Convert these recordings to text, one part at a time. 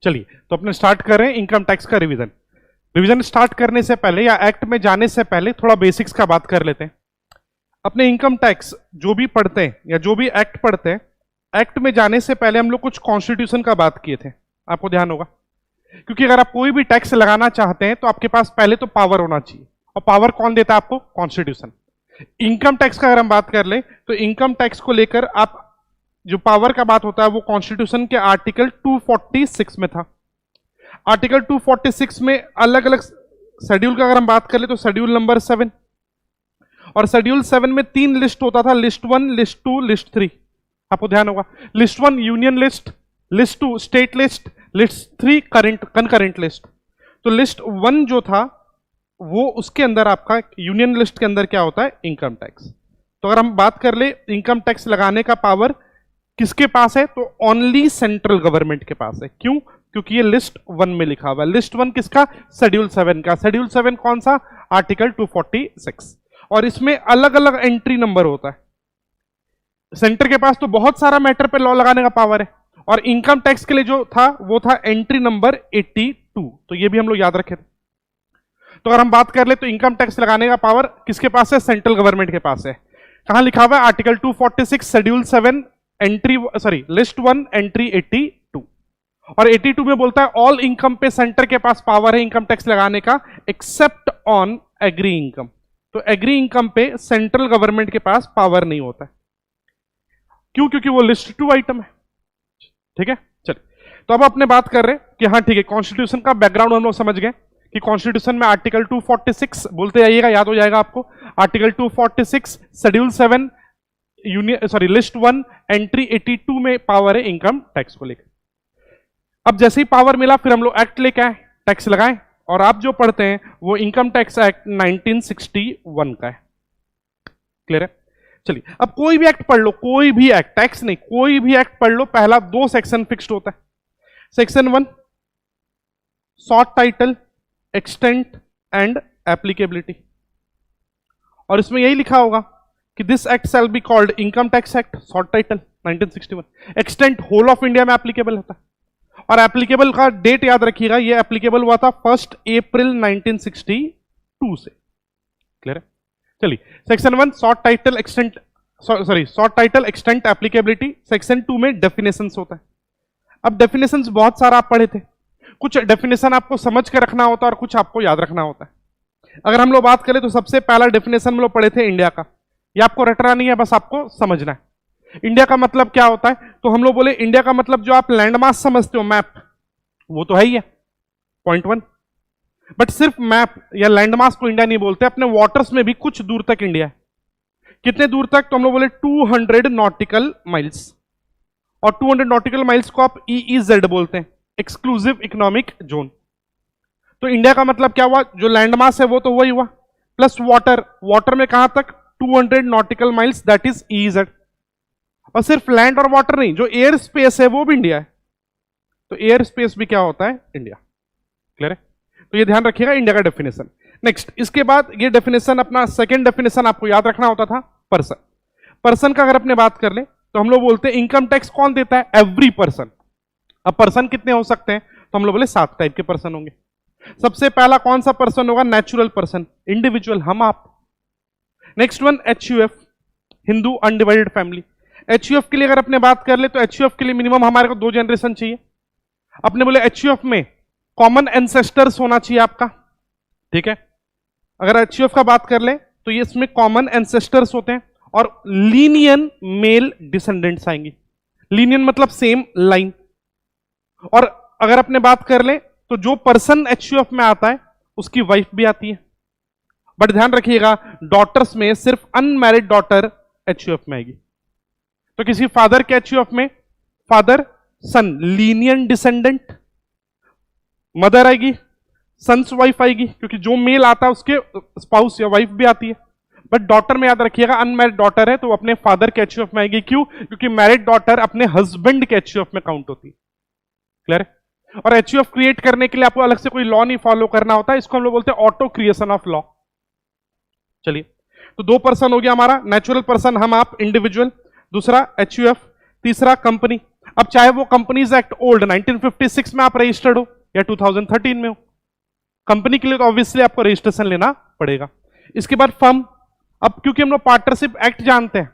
चलिए तो अपने स्टार्ट कर रहे हैं इनकम टैक्स का रिवीजन। रिवीजन स्टार्ट करने से पहले या एक्ट में जाने से पहले थोड़ा बेसिक्स का बात कर लेते हैं। अपने इनकम टैक्स जो भी पढ़ते हैं या जो भी एक्ट पढ़ते हैं, एक्ट में जाने से पहले हम लोग कुछ कॉन्स्टिट्यूशन का बात किए थे, आपको ध्यान होगा। क्योंकि अगर आप कोई भी टैक्स लगाना चाहते हैं तो आपके पास पहले तो पावर होना चाहिए, और पावर कौन देता है आपको? कॉन्स्टिट्यूशन। इनकम टैक्स का अगर हम बात कर ले तो इनकम टैक्स को लेकर आप जो पावर का बात होता है वो कॉन्स्टिट्यूशन के आर्टिकल 246 में था। आर्टिकल 246 में अलग अलग शेड्यूल का अगर हम बात कर ले तो शेड्यूल नंबर 7, और शेड्यूल 7 में 3 लिस्ट होता था, लिस्ट 1, लिस्ट 2, लिस्ट 3। आपको ध्यान होगा, list 1 union list, list 2 state list, list 3 concurrent list. तो लिस्ट 1 जो था वो उसके अंदर आपका यूनियन लिस्ट के अंदर क्या होता है? Income tax. तो अगर हम बात कर ले इनकम टैक्स लगाने का पावर किसके पास है, तो ओनली सेंट्रल गवर्नमेंट के पास है। क्यों? क्योंकि ये लिस्ट 1 में लिखा हुआ है। लिस्ट 1 किसका? शेड्यूल 7 का। शेड्यूल 7 कौन सा? आर्टिकल 246। और इसमें अलग अलग एंट्री नंबर होता है। सेंटर के पास तो बहुत सारा मैटर पे लॉ लगाने का पावर है, और इनकम टैक्स के लिए जो था वो था एंट्री नंबर 82। तो ये भी हम लोग याद रखे थे। तो अगर हम बात कर ले तो इनकम टैक्स लगाने का पावर किसके पास है? सेंट्रल गवर्नमेंट के पास है। कहां लिखा हुआ है? Article 246 schedule 7 list 1 entry 82। और 82 में बोलता है ऑल इनकम पे सेंटर के पास पावर है इनकम टैक्स लगाने का, एक्सेप्ट ऑन एग्री इनकम। तो एग्री इनकम पे सेंट्रल गवर्नमेंट के पास पावर नहीं होता है। क्यों? क्योंकि वो लिस्ट 2 आइटम है। ठीक है, चलिए तो अब अपने बात कर रहे हैं कि हाँ ठीक है, कॉन्स्टिट्यूशन का बैकग्राउंड हम लोग समझ गए कि कॉन्स्टिट्यूशन में आर्टिकल 246 बोलते जाइएगा, याद हो जाएगा आपको। आर्टिकल 246 शेड्यूल 7 लिस्ट 1 एंट्री 82 में पावर है इनकम टैक्स को लेकर। अब जैसे ही पावर मिला फिर हम लोग एक्ट लेके आए, टैक्स लगाएं, और आप जो पढ़ते हैं वो इनकम टैक्स एक्ट 1961 का है। क्लियर है? चलिए अब कोई भी एक्ट पढ़ लो, कोई भी एक्ट, टैक्स नहीं, कोई भी एक्ट पढ़ लो, पहला 2 सेक्शन फिक्स्ड होता है। Section 1 short title, extent and applicability, और इसमें यही लिखा होगा कि this act shall be called income tax act, short title 1961। Extent whole of India में एप्लीकेबल होता है, और एप्लीकेबल का डेट याद रखिएगा, ये एप्लीकेबल हुआ था 1 अप्रैल 1962 से। क्लियर है? चलिए section 1 short title extent, short title extent applicability. Section 2 में डेफिनेशंस होता है। अब डेफिनेशंस बहुत सारा आप पढ़े थे, कुछ डेफिनेशन आपको समझ के रखना होता है और कुछ आपको याद रखना होता है। अगर हम लोग बात करें तो सबसे पहला डेफिनेशन हम लोग पढ़े थे इंडिया का। ये आपको रटना नहीं है, बस आपको समझना है इंडिया का मतलब क्या होता है। तो हम लोग बोले इंडिया का मतलब जो आप लैंडमार्क समझते हो, मैप, वो तो है ही है, पॉइंट 1। बट सिर्फ मैप या लैंडमार्क को इंडिया नहीं बोलते, अपने वाटर्स में भी कुछ दूर तक इंडिया है। कितने दूर तक? तो हम लोग बोले 200 नॉटिकल माइल्स, और 200 नॉटिकल माइल्स को आप EEZ बोलते हैं, एक्सक्लूसिव इकोनॉमिक जोन। तो इंडिया का मतलब क्या हुआ? जो लैंडमास है वो तो वही हुआ, प्लस वाटर, वाटर में कहां तक? 200 nautical miles, that is EEZ। और सिर्फ लैंड और वाटर नहीं, जो एयर स्पेस है वो भी इंडिया है। तो एयर स्पेस भी क्या होता है? इंडिया। क्लियर है? तो ये ध्यान रखिएगा इंडिया का डेफिनेशन। नेक्स्ट, इसके बाद ये डेफिनेशन, अपना सेकेंड डेफिनेशन आपको याद रखना होता था, पर्सन। पर्सन का अगर अपने बात कर ले तो हम लोग बोलते हैं इनकम टैक्स कौन देता है? Every person. अब पर्सन कितने हो सकते हैं? तो हम लोग बोले 7 टाइप के पर्सन होंगे। सबसे पहला कौन सा पर्सन होगा? नेचुरल पर्सन, इंडिविजुअल, हम आप। Next one HUF, Hindu undivided family. HUF के लिए अगर अपने बात कर ले तो HUF के लिए मिनिमम हमारे को 2 जनरेशन चाहिए। अपने बोले HUF में कॉमन एंसेस्टर्स होना चाहिए आपका। ठीक है, अगर HUF का बात कर ले तो ये इसमें कॉमन एंसेस्टर्स होते हैं, और लीनियन मेल डिसेंडेंट्स आएंगे। लीनियन मतलब सेम लाइन। और अगर अपने बात कर ले तो जो पर्सन HUF में आता है उसकी वाइफ भी आती है। बट ध्यान रखिएगा डॉटर्स में सिर्फ अनमैरिड डॉटर HUF में आएगी। तो किसी फादर के HUF में फादर सन लीनियन डिसेंडेंट, मदर आएगी, सन्स वाइफ आएगी, क्योंकि जो मेल आता है उसके स्पाउस या वाइफ भी आती है। बट डॉटर में याद रखिएगा अनमैरिड डॉटर है तो वो अपने फादर के HUF में आएगी। क्यों? क्योंकि मैरिड डॉटर अपने हस्बैंड के HUF में काउंट होती है। क्लियर है? और HUF क्रिएट करने के लिए आपको अलग से कोई लॉ नहीं फॉलो करना होता है, इसको हम लोग बोलते हैं ऑटो क्रिएशन ऑफ लॉ। चलिए तो 2 पर्सन हो गया हमारा, नेचुरल पर्सन हम आप, इंडिविजुअल, दूसरा HUF, तीसरा कंपनी। अब चाहे वो कंपनीज एक्ट ओल्ड 1956 में आप रजिस्टर्ड हो या 2013 में हो, कंपनी के लिए तो ऑब्वियसली आपको रजिस्ट्रेशन लेना पड़ेगा। इसके बाद फर्म, अब क्योंकि हम लोग पार्टनरशिप एक्ट जानते हैं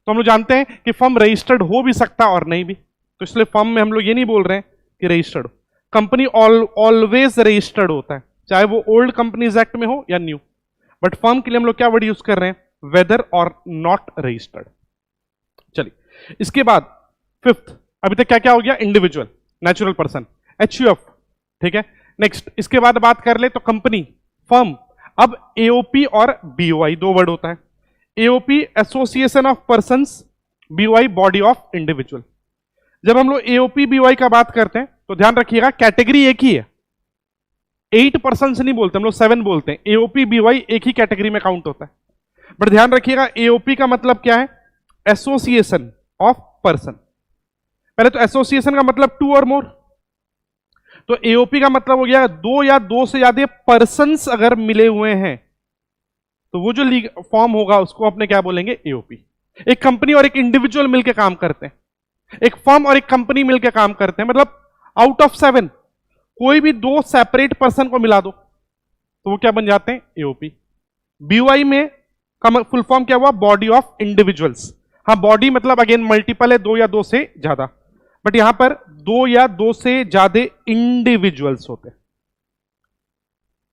तो हम लोग जानते हैं कि फर्म रजिस्टर्ड हो भी सकता है और नहीं भी, तो इसलिए फर्म में हम लोग ये नहीं बोल रहे हैं कि रजिस्टर्ड हो। कंपनी ऑलवेज रजिस्टर्ड होता है, चाहे वो ओल्ड कंपनीज एक्ट में हो या न्यू, बट फर्म के लिए हम लोग क्या वर्ड यूज कर रहे हैं, वेदर और नॉट रजिस्टर्ड। चलिए इसके बाद फिफ्थ, अभी तक क्या क्या हो गया, इंडिविजुअल, नेचुरल पर्सन, एचयूएफ, ठीक है। नेक्स्ट इसके बाद बात कर ले तो कंपनी, फर्म। अब एओपी और बीओआई दो वर्ड होता है। AOP association of persons, BOI body of individual. जब हम लोग एओपी बीओआई का बात करते हैं तो ध्यान रखिएगा कैटेगरी एक ही है, 8 पर्सन नहीं बोलते हम लोग, 7 बोलते हैं। एओपी बीओआई एक ही कैटेगरी में काउंट होता है, बट ध्यान रखिएगा एओपी का मतलब क्या है, एसोसिएशन ऑफ पर्सन। पहले तो एसोसिएशन का मतलब 2 और मोर, तो एओपी का मतलब हो गया 2 या 2 से ज्यादा पर्सन्स अगर मिले हुए हैं तो वो जो फॉर्म होगा उसको अपने क्या बोलेंगे, एओपी। एक कंपनी और एक इंडिविजुअल मिलकर काम करते हैं, एक फर्म और एक कंपनी मिलकर काम करते हैं, मतलब आउट ऑफ 7 कोई भी 2 सेपरेट पर्सन को मिला दो तो वो क्या बन जाते हैं, एओपी। बीओआई में का फुल फॉर्म क्या हुआ, बॉडी ऑफ इंडिविजुअल्स। हाँ, बॉडी मतलब अगेन मल्टीपल है, 2 या 2 से ज्यादा, बट यहां पर 2 या 2 से ज्यादा इंडिविजुअल्स होते हैं।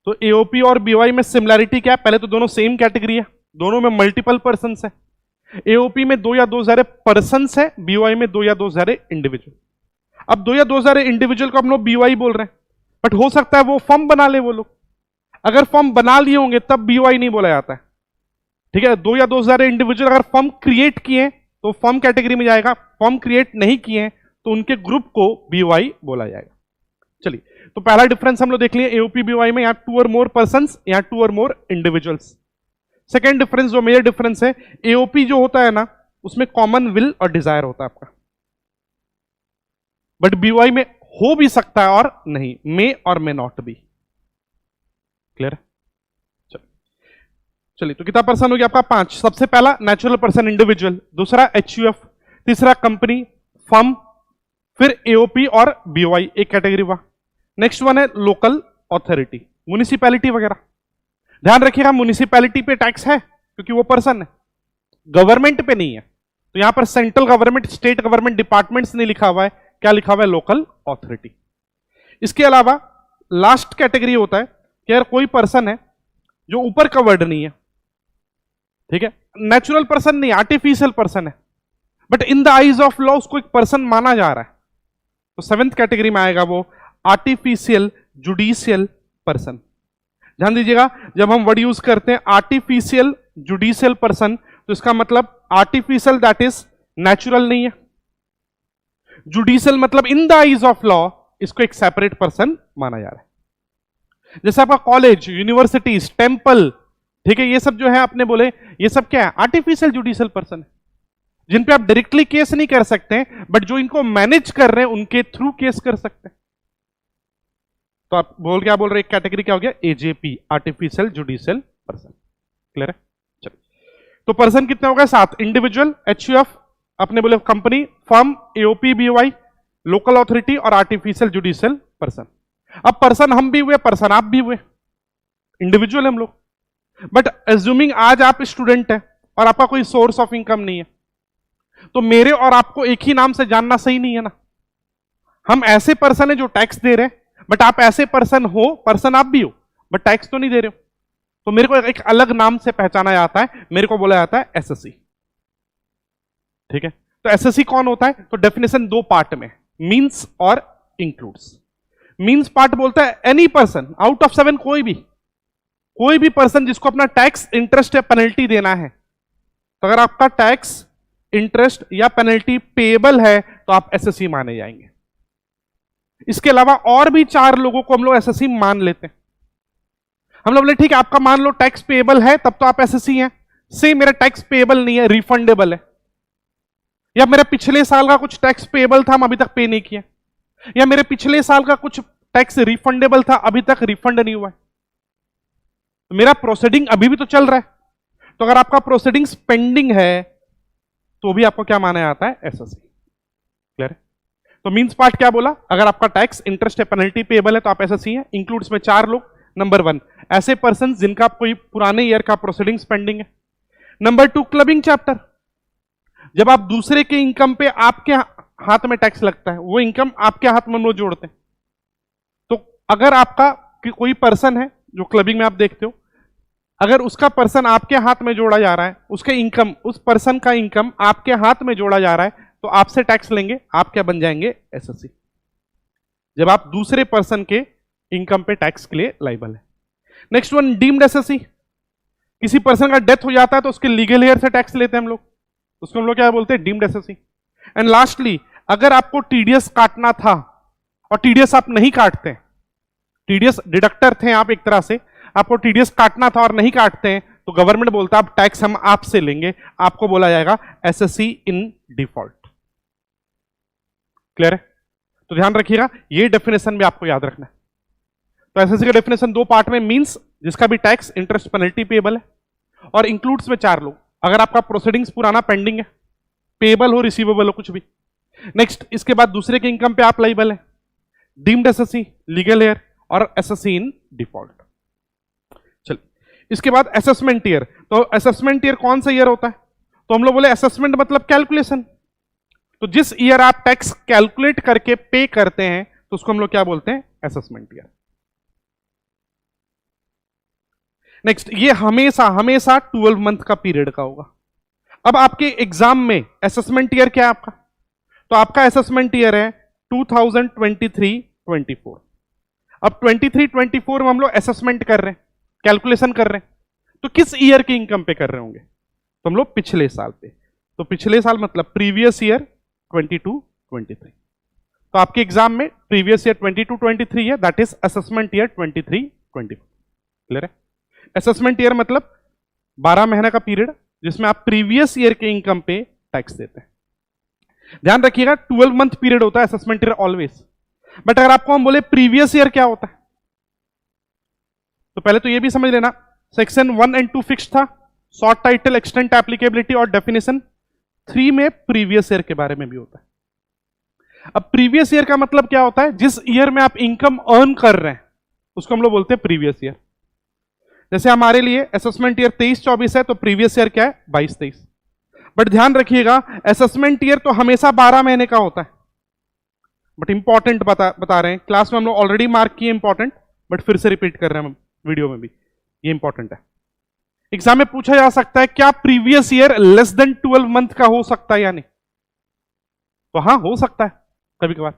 तो एओपी और बीओआई में सिमिलैरिटी क्या है, पहले तो दोनों सेम कैटेगरी है, दोनों में मल्टीपल पर्सन्स है। एओपी में 2 या 2 ज्यादा पर्सन्स है, बीओआई में 2 या 2 ज्यादा इंडिविजुअल। अब 2 या 2 ज्यादा इंडिविजुअल को हम लोग बीओआई बोल रहे हैं, बट हो सकता है वो फर्म बना ले वो लोग, अगर फर्म बना लिए होंगे तब बीओआई नहीं बोला जाता है, ठीक है। 2 या 2 ज्यादा इंडिविजुअल अगर फर्म क्रिएट किए तो फर्म कैटेगरी में जाएगा, फर्म क्रिएट नहीं किए तो उनके ग्रुप को बीओआई बोला जाएगा। चलिए, तो पहला डिफरेंस हम लोग देख लिए एओपी बीओआई में, यहां 2 और मोर पर्सन्स, यहां 2 और मोर इंडिविजुअल्स। सेकेंड डिफरेंस जो मेजर डिफरेंस है, एओपी जो होता है ना उसमें कॉमन विल और डिजायर होता है आपका, बट बीओआई में हो भी सकता है और नहीं, मे और मे नॉट बी। क्लियर है? चलिए, तो कितना पर्सन हो गया आपका, 5। सबसे पहला नेचुरल पर्सन इंडिविजुअल, दूसरा एचयूएफ, तीसरा कंपनी, फर्म, फिर एओपी और बीओआई एक कैटेगरी हुआ। नेक्स्ट वन है लोकल अथॉरिटी, म्युनिसिपैलिटी वगैरह। ध्यान रखिएगा म्युनिसिपैलिटी पे टैक्स है क्योंकि वो पर्सन है, गवर्नमेंट पे नहीं है, तो यहां पर central government, state government, departments नहीं लिखा हुआ है, क्या लिखा हुआ है, लोकल अथॉरिटी। इसके अलावा लास्ट कैटेगरी होता है कि अगर कोई पर्सन है जो ऊपर कवर्ड नहीं है, ठीक है, नेचुरल पर्सन नहीं, आर्टिफिशियल पर्सन है, but in the eyes of law उसको एक पर्सन माना जा रहा है, तो 7th कैटेगरी में आएगा वो आर्टिफिशियल जुडिशियल पर्सन। ध्यान दीजिएगा, जब हम वर्ड यूज करते हैं आर्टिफिशियल जुडिशियल पर्सन तो इसका मतलब आर्टिफिशियल दैट इज नेचुरल नहीं है, जुडिशियल मतलब in the eyes of law इसको एक सेपरेट पर्सन माना जा रहा है। जैसे आपका कॉलेज, यूनिवर्सिटीज, टेम्पल, ठीक है, ये सब जो है आपने बोले ये सब क्या है, आर्टिफिशियल जुडिशियल पर्सन है, जिन पे आप डायरेक्टली केस नहीं कर सकते बट जो इनको मैनेज कर रहे हैं उनके थ्रू केस कर सकते हैं। तो आप क्या बोल रहे हैं, कैटेगरी क्या हो गया, AJP, artificial judicial person. Clear है? चलिए, तो पर्सन कितने हो गए, 7, इंडिविजुअल, एचयूएफ, अपने बोले company, firm, AOP BOI, local authority और आर्टिफिशियल जुडिशियल पर्सन। अब पर्सन हम भी हुए, पर्सन आप भी हुए, इंडिविजुअल हम लोग, बट एज्यूमिंग आज आप स्टूडेंट है और आपका कोई सोर्स ऑफ इनकम नहीं है, तो मेरे और आपको एक ही नाम से जानना सही नहीं है ना। हम ऐसे पर्सन है जो टैक्स दे रहे हैं, बट आप ऐसे पर्सन हो, पर्सन आप भी हो बट टैक्स तो नहीं दे रहे हो, तो मेरे को एक अलग नाम से पहचाना जाता है, मेरे को बोला जाता है एसएससी। ठीक है, तो एसएससी कौन होता है, तो डेफिनेशन 2 पार्ट में, मींस और इंक्लूड्स। मींस पार्ट बोलता है एनी पर्सन आउट ऑफ 7, कोई भी पर्सन जिसको अपना टैक्स, इंटरेस्ट या पेनल्टी देना है, तो अगर आपका टैक्स, इंटरेस्ट या पेनल्टी पेएबल है तो आप एसएससी माने जाएंगे। इसके अलावा और भी 4 लोगों को हम लोग एसएससी मान लेते हैं। हम लोग बोले ठीक है, आपका मान लो टैक्स पेएबल है तब तो आप एसएससी हैं, से मेरा टैक्स पेएबल नहीं है, रिफंडेबल है, या मेरे पिछले साल का कुछ टैक्स पेएबल था हम अभी तक पे नहीं किया, या मेरे पिछले साल का कुछ टैक्स रिफंडेबल था अभी तक रिफंड नहीं हुआ है, तो मेरा प्रोसीडिंग अभी भी तो चल रहा है। तो अगर आपका प्रोसीडिंग्स पेंडिंग है तो भी आपको क्या माना जाता है, एसएससी। क्लियर है? तो मींस पार्ट क्या बोला, अगर आपका टैक्स इंटरेस्ट है पेनल्टी पेबल है तो आप एसएससी है, इंक्लूड्स में 4 लोग। नंबर 1 ऐसे पर्सन जिनका कोई पुराने ईयर का प्रोसीडिंग्स पेंडिंग है। नंबर 2 क्लबिंग चैप्टर, जब आप दूसरे के इनकम पे आपके हाथ में टैक्स लगता है, वो इनकम आपके हाथ में हम लोग जोड़ते हैं। तो अगर आपका कोई पर्सन है जो क्लबिंग में आप देखते हो, अगर उसका पर्सन आपके हाथ में जोड़ा जा रहा है, उसके इनकम, उस पर्सन का इनकम आपके हाथ में जोड़ा जा रहा है, तो आपसे टैक्स लेंगे, आप क्या बन जाएंगे, एसएससी। जब आप दूसरे पर्सन के इनकम पे टैक्स के लिए लायबल है। नेक्स्ट वन डीम्ड एसएससी, किसी पर्सन का डेथ हो जाता है तो उसके लीगल हेयर से टैक्स लेते हैं हम लोग, उसको हम लोग क्या बोलते हैं, डीम्ड एसएससी। एंड लास्टली, अगर आपको टीडीएस काटना था और टीडीएस आप नहीं काटते, टीडीएस डिडक्टर थे आप एक तरह से, आपको टीडीएस काटना था और नहीं काटते हैं, तो गवर्नमेंट बोलता है अब टैक्स हम आपसे लेंगे, आपको बोला जाएगा एसएससी इन डिफॉल्ट। क्लियर है? तो ध्यान रखिएगा, ये डेफिनेशन भी आपको याद रखना है। तो एसएससी का डेफिनेशन 2 पार्ट में, मींस जिसका भी टैक्स इंटरेस्ट पेनल्टी पेबल है, और इंक्लूड्स में 4 लोग, अगर आपका प्रोसीडिंग्स पुराना पेंडिंग है, पेबल हो रिसीवेबल हो कुछ भी। नेक्स्ट, इसके बाद दूसरे के इनकम पे आप लायबल है, डीम्ड एसएससी, लीगल हेयर और एसएससी इन डिफॉल्ट। चलिए, इसके बाद असेसमेंट ईयर। तो असेसमेंट ईयर कौन सा ईयर होता है, तो हम लोग बोले असेसमेंट मतलब कैलकुलेशन। तो जिस ईयर आप टैक्स कैलकुलेट करके पे करते हैं तो उसको हम लोग क्या बोलते हैं, असेसमेंट ईयर। नेक्स्ट, ये हमेशा हमेशा 12 मंथ का पीरियड का होगा। अब आपके एग्जाम में असेसमेंट ईयर क्या है आपका, तो आपका असेसमेंट ईयर है 2023-24। अब 23-24 में हम लोग असेसमेंट कर रहे हैं, कैलकुलेशन कर रहे हैं, तो किस ईयर के इनकम पे कर रहे होंगे, तो हम लोग पिछले साल पे। तो पिछले साल मतलब प्रीवियस ईयर 22-23। तो आपके एग्जाम में प्रीवियस ईयर 22-23 है, that is assessment year 23-24। Clear है? असेसमेंट ईयर मतलब 12 महीने का पीरियड जिसमें आप प्रीवियस ईयर के इनकम पे टैक्स देते हैं। ध्यान रखिएगा, 12 मंथ पीरियड होता है असेसमेंट ईयर ऑलवेज। बट अगर आपको हम बोले प्रीवियस ईयर क्या होता है, तो पहले तो ये भी समझ लेना, सेक्शन 1 एंड 2 फिक्स था, शॉर्ट टाइटल, एक्सटेंट एप्लीकेबिलिटी और डेफिनेशन। 3 में प्रीवियस ईयर के बारे में भी होता है। अब प्रीवियस ईयर का मतलब क्या होता है, जिस ईयर में आप इनकम अर्न कर रहे हैं उसको हम लोग बोलते हैं प्रीवियस ईयर। जैसे हमारे लिए असेसमेंट ईयर 23-24 है, तो प्रीवियस ईयर क्या है, 22-23। बट ध्यान रखिएगा, असेसमेंट ईयर तो हमेशा 12 महीने का होता है। बट इंपॉर्टेंट बता रहे हैं, क्लास में हम लोग ऑलरेडी मार्क किए इंपॉर्टेंट, बट फिर से रिपीट कर रहे हैं हम वीडियो में भी, ये इंपॉर्टेंट है। एग्जाम में पूछा जा सकता है क्या previous year less than 12 month का हो सकता है या नहीं, तो हाँ हो सकता है कभी कभार।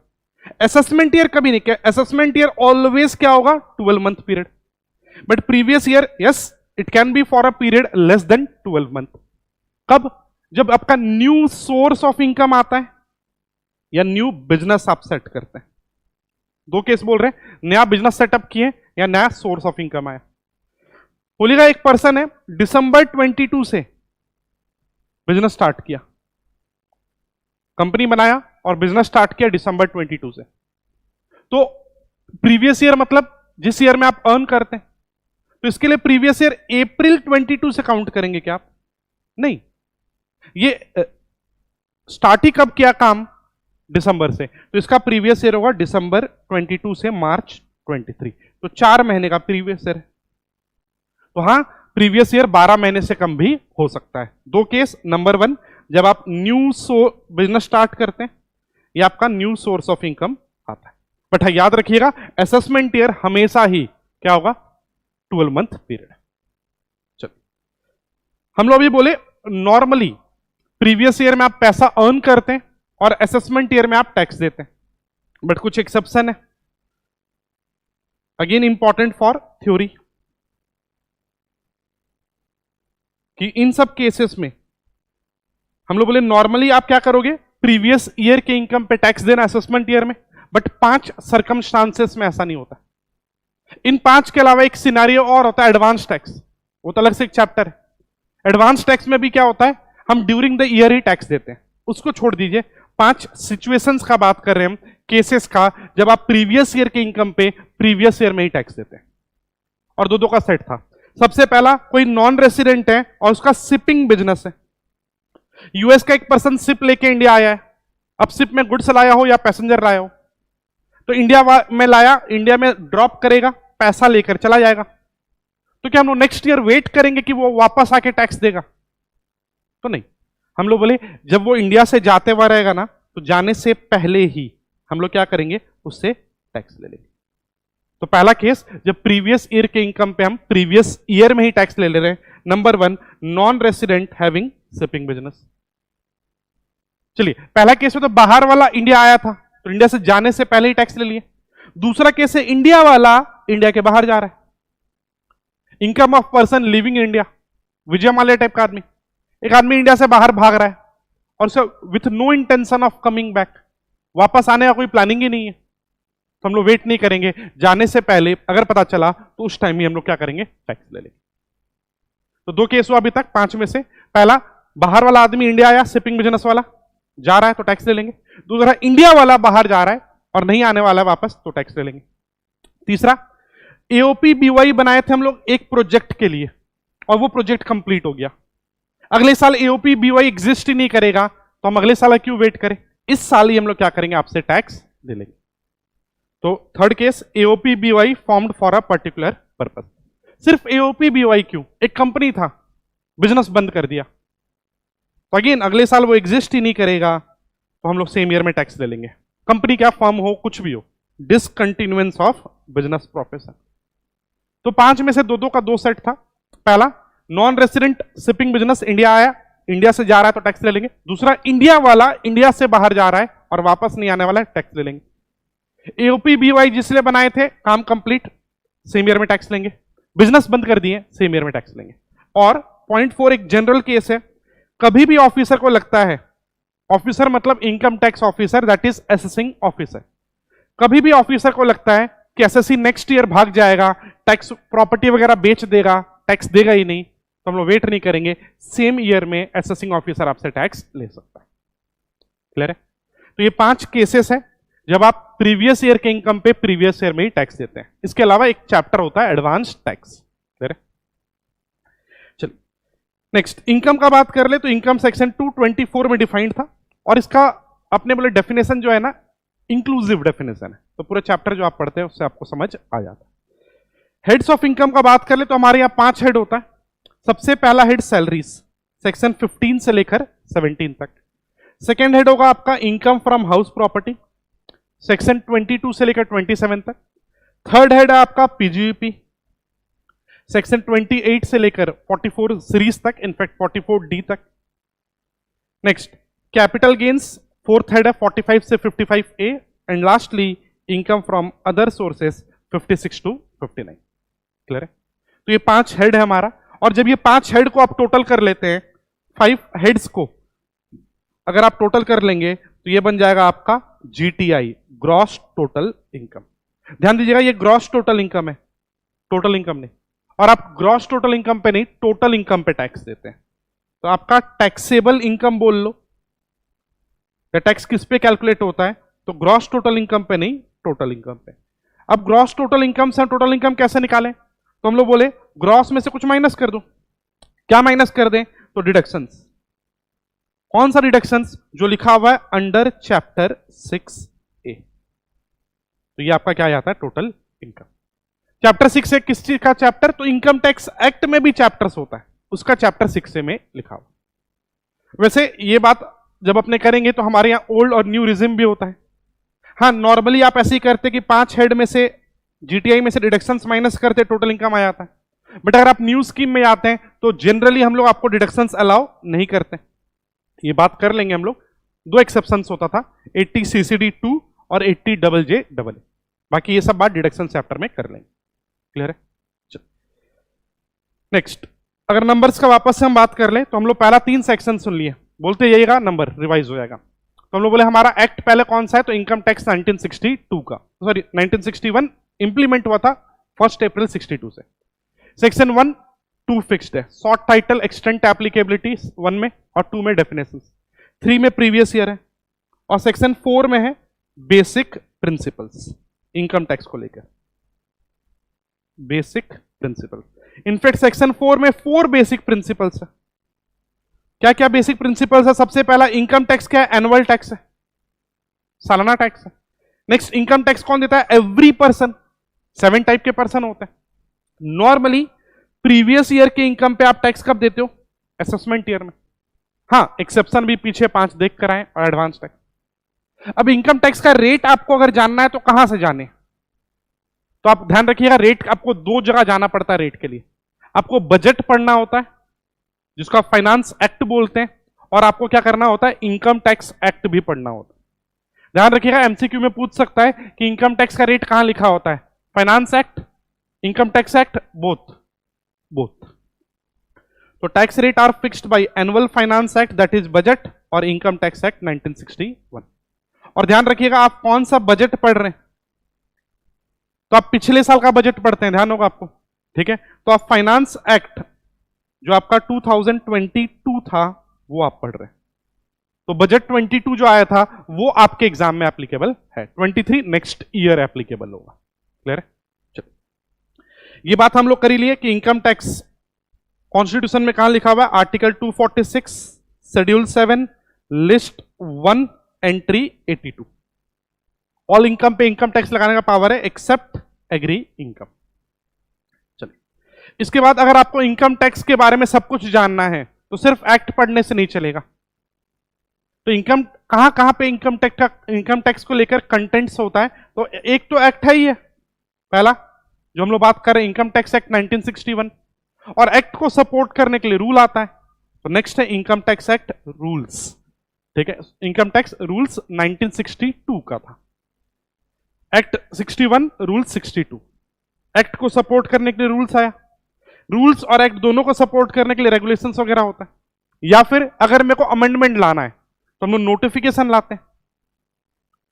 असेसमेंट ईयर कभी नहीं, असेसमेंट ईयर ऑलवेज क्या होगा, 12 month period. But previous year yes, it can be for a period less than 12 month. कब, जब आपका न्यू सोर्स ऑफ इनकम आता है या न्यू बिजनेस आप सेट करते हैं। 2 केस बोल रहे हैं, नया बिजनेस सेटअप किए या नया सोर्स ऑफ इनकम आया। बोलिएगा एक पर्सन है दिसंबर 22 से बिजनेस स्टार्ट किया, कंपनी बनाया और बिजनेस स्टार्ट किया दिसंबर 22 से, तो प्रीवियस ईयर मतलब जिस ईयर में आप अर्न करते हैं, तो इसके लिए प्रीवियस ईयर अप्रैल 22 से काउंट करेंगे क्या आप, नहीं, ये स्टार्ट ही कब किया काम, दिसंबर से, तो इसका प्रीवियस ईयर होगा दिसंबर 22 से मार्च 23, तो 4 महीने का प्रीवियस ईयर है। तो हाँ, प्रीवियस ईयर 12 महीने से कम भी हो सकता है। 2 केस, नंबर 1 जब आप न्यू बिजनेस स्टार्ट करते हैं या आपका न्यू सोर्स ऑफ इनकम आता है। बट हाँ याद रखिएगा, असेसमेंट ईयर हमेशा ही क्या होगा, 12 मंथ पीरियड। चलिए, हम लोग अभी बोले नॉर्मली प्रीवियस ईयर में आप पैसा अर्न करते हैं और असेसमेंट ईयर में आप टैक्स देते हैं, बट कुछ एक्सेप्शन है, अगेन इंपॉर्टेंट फॉर थ्योरी, कि इन सब केसेस में हम लोग बोले नॉर्मली आप क्या करोगे, प्रीवियस ईयर के इनकम पे टैक्स देना असेसमेंट ईयर में, बट 5 सर्कमस्टांसेस में ऐसा नहीं होता। इन 5 के अलावा एक सिनेरियो और होता है, एडवांस टैक्स, वो तो अलग से एक चैप्टर है। एडवांस टैक्स में भी क्या होता है, हम during the year he tax देते हैं, उसको छोड़ दीजिए। 5 सिचुएशंस का बात कर रहे हैं हम, केसेस का, जब आप प्रीवियस ईयर के इनकम पे प्रीवियस ईयर में ही टैक्स देते हैं। और 2 का सेट था। सबसे पहला, कोई नॉन रेसिडेंट है और उसका शिपिंग बिजनेस है, यूएस का एक पर्सन शिप लेके इंडिया आया है, अब शिप में गुड्स लाया हो या पैसेंजर लाया हो, तो इंडिया में लाया, इंडिया में ड्रॉप करेगा, पैसा लेकर चला जाएगा, तो क्या हम लोग नेक्स्ट ईयर वेट करेंगे कि वो वापस आके टैक्स देगा? तो नहीं, हम लोग बोले जब वो इंडिया से जाते हुआ रहेगा ना, तो जाने से पहले ही हम लोग क्या करेंगे, उससे टैक्स ले लेंगे। तो पहला केस, जब प्रीवियस ईयर के इनकम पे हम प्रीवियस ईयर में ही टैक्स ले रहे हैं। Number 1, non resident having shipping business. चलिए, पहला केस में तो बाहर वाला इंडिया आया था, तो इंडिया से जाने से पहले ही टैक्स ले लिए। दूसरा केस है इंडिया वाला इंडिया के बाहर जा रहा है, income of person living in India, Vijay Mallya type का आदमी। एक आदमी इंडिया से बाहर भाग रहा है और उसे with no intention of coming back, वापस आने का कोई प्लानिंग ही नहीं है, तो हम लोग वेट नहीं करेंगे, जाने से पहले अगर पता चला तो उस टाइम ही हम लोग क्या करेंगे, टैक्स ले लेंगे। तो 2 केस हुआ अभी तक 5 में से। पहला, बाहर वाला आदमी इंडिया आया, शिपिंग बिजनेस वाला जा रहा है तो टैक्स ले लेंगे। दूसरा, इंडिया वाला बाहर जा रहा है और नहीं आने वाला है वापस, तो टैक्स ले लेंगे। तीसरा, एओपी बीवाई बनाए थे हम लोग एक प्रोजेक्ट के लिए और वो प्रोजेक्ट कंप्लीट हो गया, अगले साल एओपी बीवाई एग्जिस्ट ही नहीं करेगा, तो हम अगले साल क्यों वेट करें, इस साल ही हम लोग क्या करेंगे, आपसे टैक्स ले लेंगे। तो third case, AOP BY formed for a particular purpose. सिर्फ एओपी बीवाई क्यों, एक कंपनी था, बिजनेस बंद कर दिया, तो अगेन अगले साल वो एग्जिस्ट ही नहीं करेगा, तो हम लोग सेम ईयर में टैक्स ले लेंगे। कंपनी क्या, फर्म हो, कुछ भी हो, डिसकंटिन्यूएंस ऑफ बिजनेस प्रोफेशन। तो 5 में से 2 का 2 सेट था। पहला, non resident shipping business, India आया, इंडिया से जा रहा है तो टैक्स ले लेंगे। दूसरा, इंडिया वाला इंडिया से बाहर जा रहा है और वापस नहीं आने वाला है, टैक्स ले लेंगे। एओपी बीवाई जिसलिए बनाए थे, काम कंप्लीट, सेम ईयर में टैक्स लेंगे। बिजनेस बंद कर दिए, सेम ईयर में टैक्स लेंगे। और पॉइंट 4 एक जनरल केस है, कभी भी ऑफिसर को लगता है, ऑफिसर मतलब income tax officer, that is assessing officer, कभी भी ऑफिसर को लगता है कि एसएससी नेक्स्ट ईयर भाग जाएगा, टैक्स प्रॉपर्टी वगैरह बेच देगा, टैक्स देगा ही नहीं, तो हम लोग वेट नहीं करेंगे, सेम ईयर में असेसिंग ऑफिसर आपसे टैक्स ले सकता है। क्लियर है? तो ये 5 केसेस है जब आप प्रीवियस ईयर के इनकम पे प्रीवियस ईयर में ही टैक्स देते हैं। इसके अलावा एक चैप्टर होता है एडवांस टैक्स। क्लियर है? चलिए नेक्स्ट, इनकम का बात कर ले तो इनकम सेक्शन 224 में डिफाइंड था और इसका अपने बोले डेफिनेशन जो है ना, इंक्लूसिव डेफिनेशन है, तो पूरे चैप्टर जो आप पढ़ते हैं उससे आपको समझ आ जाता है। हेड्स ऑफ इनकम का बात कर ले तो हमारे यहाँ 5 हेड होता है। सबसे पहला हेड सैलरीज, सेक्शन 15 से लेकर 17 तक। सेकेंड हेड होगा आपका income from house property, section 22 से लेकर 27 तक। थर्ड हेड है आपका पीजीपी, सेक्शन 28 से लेकर 44 सीरीज तक, इनफैक्ट 44D तक। Next, capital gains, fourth head है 45 से 55A, and lastly income from other sources 56 to 59। Clear है? तो ये 5 हेड है हमारा, और जब ये 5 हेड को आप टोटल कर लेते हैं, 5 हेड्स को अगर आप टोटल कर लेंगे तो ये बन जाएगा आपका जीटीआई, ग्रॉस टोटल इनकम। ध्यान दीजिएगा, ये ग्रॉस टोटल इनकम है, टोटल इनकम नहीं, और आप ग्रॉस टोटल इनकम पे नहीं, टोटल इनकम पे टैक्स देते हैं। तो आपका टैक्सेबल इनकम बोल लो, या टैक्स किस पे कैलकुलेट होता है, तो ग्रॉस टोटल इनकम पे नहीं, टोटल इनकम पे। अब ग्रॉस टोटल इनकम से टोटल इनकम कैसे निकालें, तो हम लोग बोले ग्रॉस में से कुछ माइनस कर दो। क्या माइनस कर दें, तो डिडक्शंस। कौन सा डिडक्शंस, जो लिखा हुआ है अंडर चैप्टर 6A। तो ये आपका क्या आता है, टोटल इनकम। चैप्टर 6 है किस चीज का चैप्टर, तो इनकम टैक्स एक्ट में भी चैप्टर्स होता है, उसका चैप्टर 6A में लिखा हुआ। वैसे ये बात जब अपने करेंगे तो हमारे यहां ओल्ड और न्यू रिजिम भी होता है। हाँ, नॉर्मली आप ऐसे ही करते कि 5 हेड में से जीटीआई में से डिडक्शंस माइनस करते, टोटल इनकम आ जाता है। बट अगर आप न्यू स्कीम में आते हैं तो जनरली हम लोग आपको डिडक्शंस अलाउ नहीं करते। ये बात कर लेंगे हम लोग, 2 एक्सेप्शंस होता था, 80 CCD2 और 80 JJAA। बाकी ये सब बात डिडक्शन चैप्टर में कर लेंगे। क्लियर है? चलो नेक्स्ट, अगर नंबर्स का वापस से हम बात कर ले तो हम लोग पहला 3 सेक्शन सुन लिए, बोलते जाइएगा नंबर रिवाइज हो जाएगा। तो हम लोग बोले हमारा एक्ट पहले कौन सा है, तो इनकम टैक्स 1962 का, सॉरी 1961 इंप्लीमेंट हुआ था 1 अप्रैल 62 से। सेक्शन 1 2 फिक्स्ड है, शॉर्ट टाइटल एक्सटेंट एप्लीकेबिलिटी 1 में और 2 में डेफिनेशंस, 3 में प्रीवियस ईयर है, और सेक्शन 4 में है बेसिक प्रिंसिपल्स इनकम टैक्स को लेकर, बेसिक प्रिंसिपल्स। इनफैक्ट सेक्शन 4 में 4 बेसिक प्रिंसिपल्स है। क्या क्या बेसिक प्रिंसिपल्स है, सबसे पहला इनकम टैक्स क्या है, एनुअल टैक्स है, सालाना टैक्स है। नेक्स्ट इनकम टैक्स कौन देता है? Every person. 7 टाइप के पर्सन होते हैं। नॉर्मली प्रीवियस ईयर के इनकम पे आप टैक्स कब देते हो? असेसमेंट ईयर में। हाँ, एक्सेप्शन भी पीछे 5 देख कर आए और एडवांस टैक्स। अब इनकम टैक्स का रेट आपको अगर जानना है तो कहां से जाने? तो आप ध्यान रखिएगा, रेट आपको 2 जगह जाना पड़ता है रेट के लिए। आपको बजट पढ़ना होता है जिसको आप फाइनेंस एक्ट बोलते हैं, और आपको क्या करना होता है? इनकम टैक्स एक्ट भी पढ़ना होता है। ध्यान रखिएगा, एमसीक्यू में पूछ सकता है कि इनकम टैक्स का रेट कहां लिखा होता है? Finance act, income tax act, both. तो tax rate are fixed by annual finance act that is budget, और इनकम टैक्स एक्ट 1961। और ध्यान रखिएगा आप कौन सा बजट पढ़ रहे हैं। तो आप पिछले साल का बजट पढ़ते हैं, ध्यान होगा आपको, ठीक है। तो आप फाइनेंस एक्ट जो आपका 2022 था वो आप पढ़ रहे हैं। तो बजट 22 जो आया था वो आपके एग्जाम में एप्लीकेबल है। 23 नेक्स्ट ईयर एप्लीकेबल होगा। क्लियर है? चलो, ये बात हम लोग कर ही लिए कि इनकम टैक्स कॉन्स्टिट्यूशन में कहां लिखा हुआ है? Article 246 schedule 7 list 1 entry 82। All income पे इनकम टैक्स लगाने का पावर है एक्सेप्ट एग्री इनकम। चलिए, इसके बाद अगर आपको इनकम टैक्स के बारे में सब कुछ जानना है तो सिर्फ एक्ट पढ़ने से नहीं चलेगा। तो इनकम कहां कहां पे इनकम टैक्स को लेकर कंटेंट्स होता है? तो एक तो एक्ट है ही है पहला जो हम लोग बात कर रहे हैं, इनकम टैक्स एक्ट 1961, और एक्ट को सपोर्ट करने के लिए रूल आता है। तो नेक्स्ट है इनकम टैक्स एक्ट रूल्स, ठीक है। इनकम टैक्स रूल्स 1962 का था, एक्ट 61, रूल 62। एक्ट को सपोर्ट करने के लिए रूल्स आया, रूल्स और एक्ट दोनों को सपोर्ट करने के लिए रेगुलेशंस वगैरह होता है। या फिर अगर मेरे को अमेंडमेंट लाना है तो हम लोग नोटिफिकेशन लाते हैं,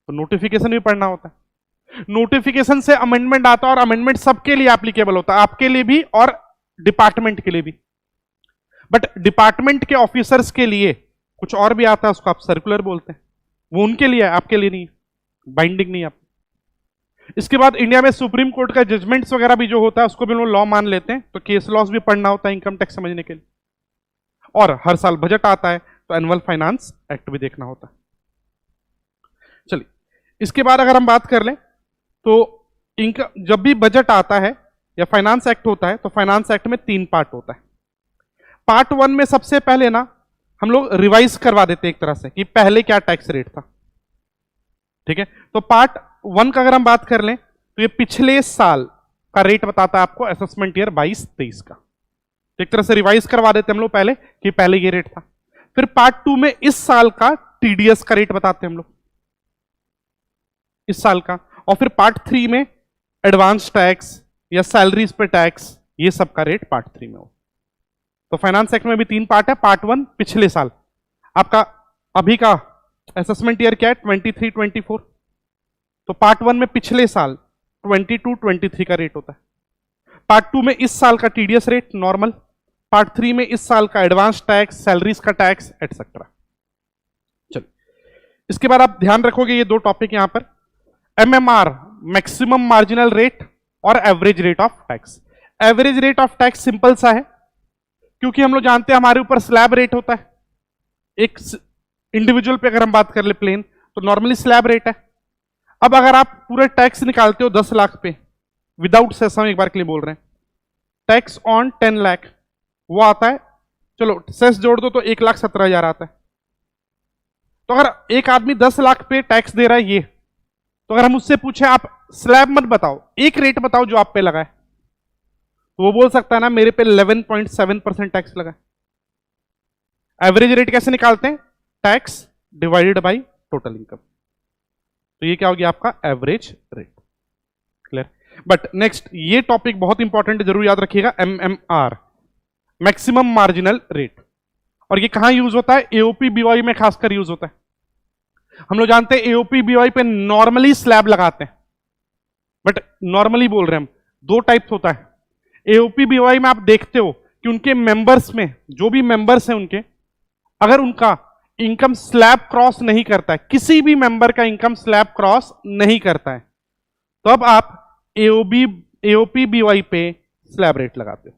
तो नोटिफिकेशन भी पढ़ना होता है। नोटिफिकेशन से अमेंडमेंट आता है और अमेंडमेंट सबके लिए एप्लीकेबल होता है, आपके लिए भी और डिपार्टमेंट के लिए भी। बट डिपार्टमेंट के ऑफिसर्स के लिए कुछ और भी आता है, उसको आप सर्कुलर बोलते हैं, वो उनके लिए है, आपके लिए नहीं, बाइंडिंग नहीं आप। इसके बाद इंडिया में सुप्रीम कोर्ट का जजमेंट्स वगैरह भी जो होता है उसको भी हम लोग लॉ मान लेते हैं, तो केस लॉस भी पढ़ना होता है इनकम टैक्स समझने के लिए। और हर साल बजट आता है तो एनुअल फाइनेंस एक्ट भी देखना होता है। चलिए, इसके बाद अगर हम बात कर लें तो इनकम जब भी बजट आता है या फाइनेंस एक्ट होता है तो फाइनेंस एक्ट में 3 पार्ट होता है। पार्ट 1 में सबसे पहले ना हम लोग रिवाइज करवा देते हैं एक तरह से कि पहले क्या टैक्स रेट था, ठीक है। तो पार्ट 1 का अगर हम बात कर लें तो ये पिछले साल का रेट बताता है आपको, असेसमेंट ईयर 22-23 का। तो एक तरह से रिवाइज करवा देते हम लोग पहले कि पहले ये रेट था। फिर पार्ट 2 में इस साल का टीडीएस का रेट बताते हैं हम लोग, इस साल का। और फिर पार्ट 3 में एडवांस टैक्स या सैलरीज पे टैक्स, ये सब का रेट पार्ट 3 में हो। तो फाइनेंस एक्ट में भी 3 पार्ट है। पार्ट 1 पिछले साल आपका, अभी का असेसमेंट ईयर क्या है? 23-24। तो पार्ट 1 में पिछले साल 22-23 का रेट होता है। पार्ट 2 में इस साल का टीडीएस रेट नॉर्मल, पार्ट 3 में इस साल का एडवांस टैक्स, सैलरीज का टैक्स एटसेट्रा। चलिए, इसके बाद आप ध्यान रखोगे ये 2 टॉपिक यहां पर, एमएमआर मैक्सिमम मार्जिनल रेट और average rate of tax. Average rate of tax simple सा है, क्योंकि हम लोग जानते हैं हमारे ऊपर स्लैब रेट होता है। एक इंडिविजुअल पे अगर हम बात कर ले प्लेन, तो नॉर्मली स्लैब रेट है। अब अगर आप पूरे टैक्स निकालते हो 10 लाख पे विदाउट सेस, हम एक बार के लिए बोल रहे हैं, टैक्स ऑन 10 लाख वो आता है, चलो सेस जोड़ दो तो 1,17,000 आता है। तो अगर एक आदमी 10 लाख पे टैक्स दे रहा है ये, तो अगर हम उससे पूछे आप स्लैब मत बताओ, एक रेट बताओ जो आप पे लगा है, तो वो बोल सकता है ना मेरे पे 11.7% टैक्स लगा है। एवरेज रेट कैसे निकालते हैं? Tax divided by total income. तो ये क्या हो गया आपका average rate. Clear? But next ये टॉपिक बहुत इंपॉर्टेंट, जरूर याद रखिएगा, एमएमआर मैक्सिमम मार्जिनल रेट। और ये कहां यूज होता है? एओपी बीओआई में खासकर यूज होता है। हम लोग जानते हैं एओपी बीओआई पे नॉर्मली स्लैब लगाते हैं, बट नॉर्मली बोल रहे हैं हम, 2 टाइप्स होता है। एओपी बीओआई में आप देखते हो कि उनके मेंबर्स में, जो भी मेंबर्स हैं उनके, अगर उनका इनकम स्लैब क्रॉस नहीं करता है, किसी भी मेंबर का इनकम स्लैब क्रॉस नहीं करता है, तो अब आप एओपी बीओआई पे स्लैब रेट लगाते हो,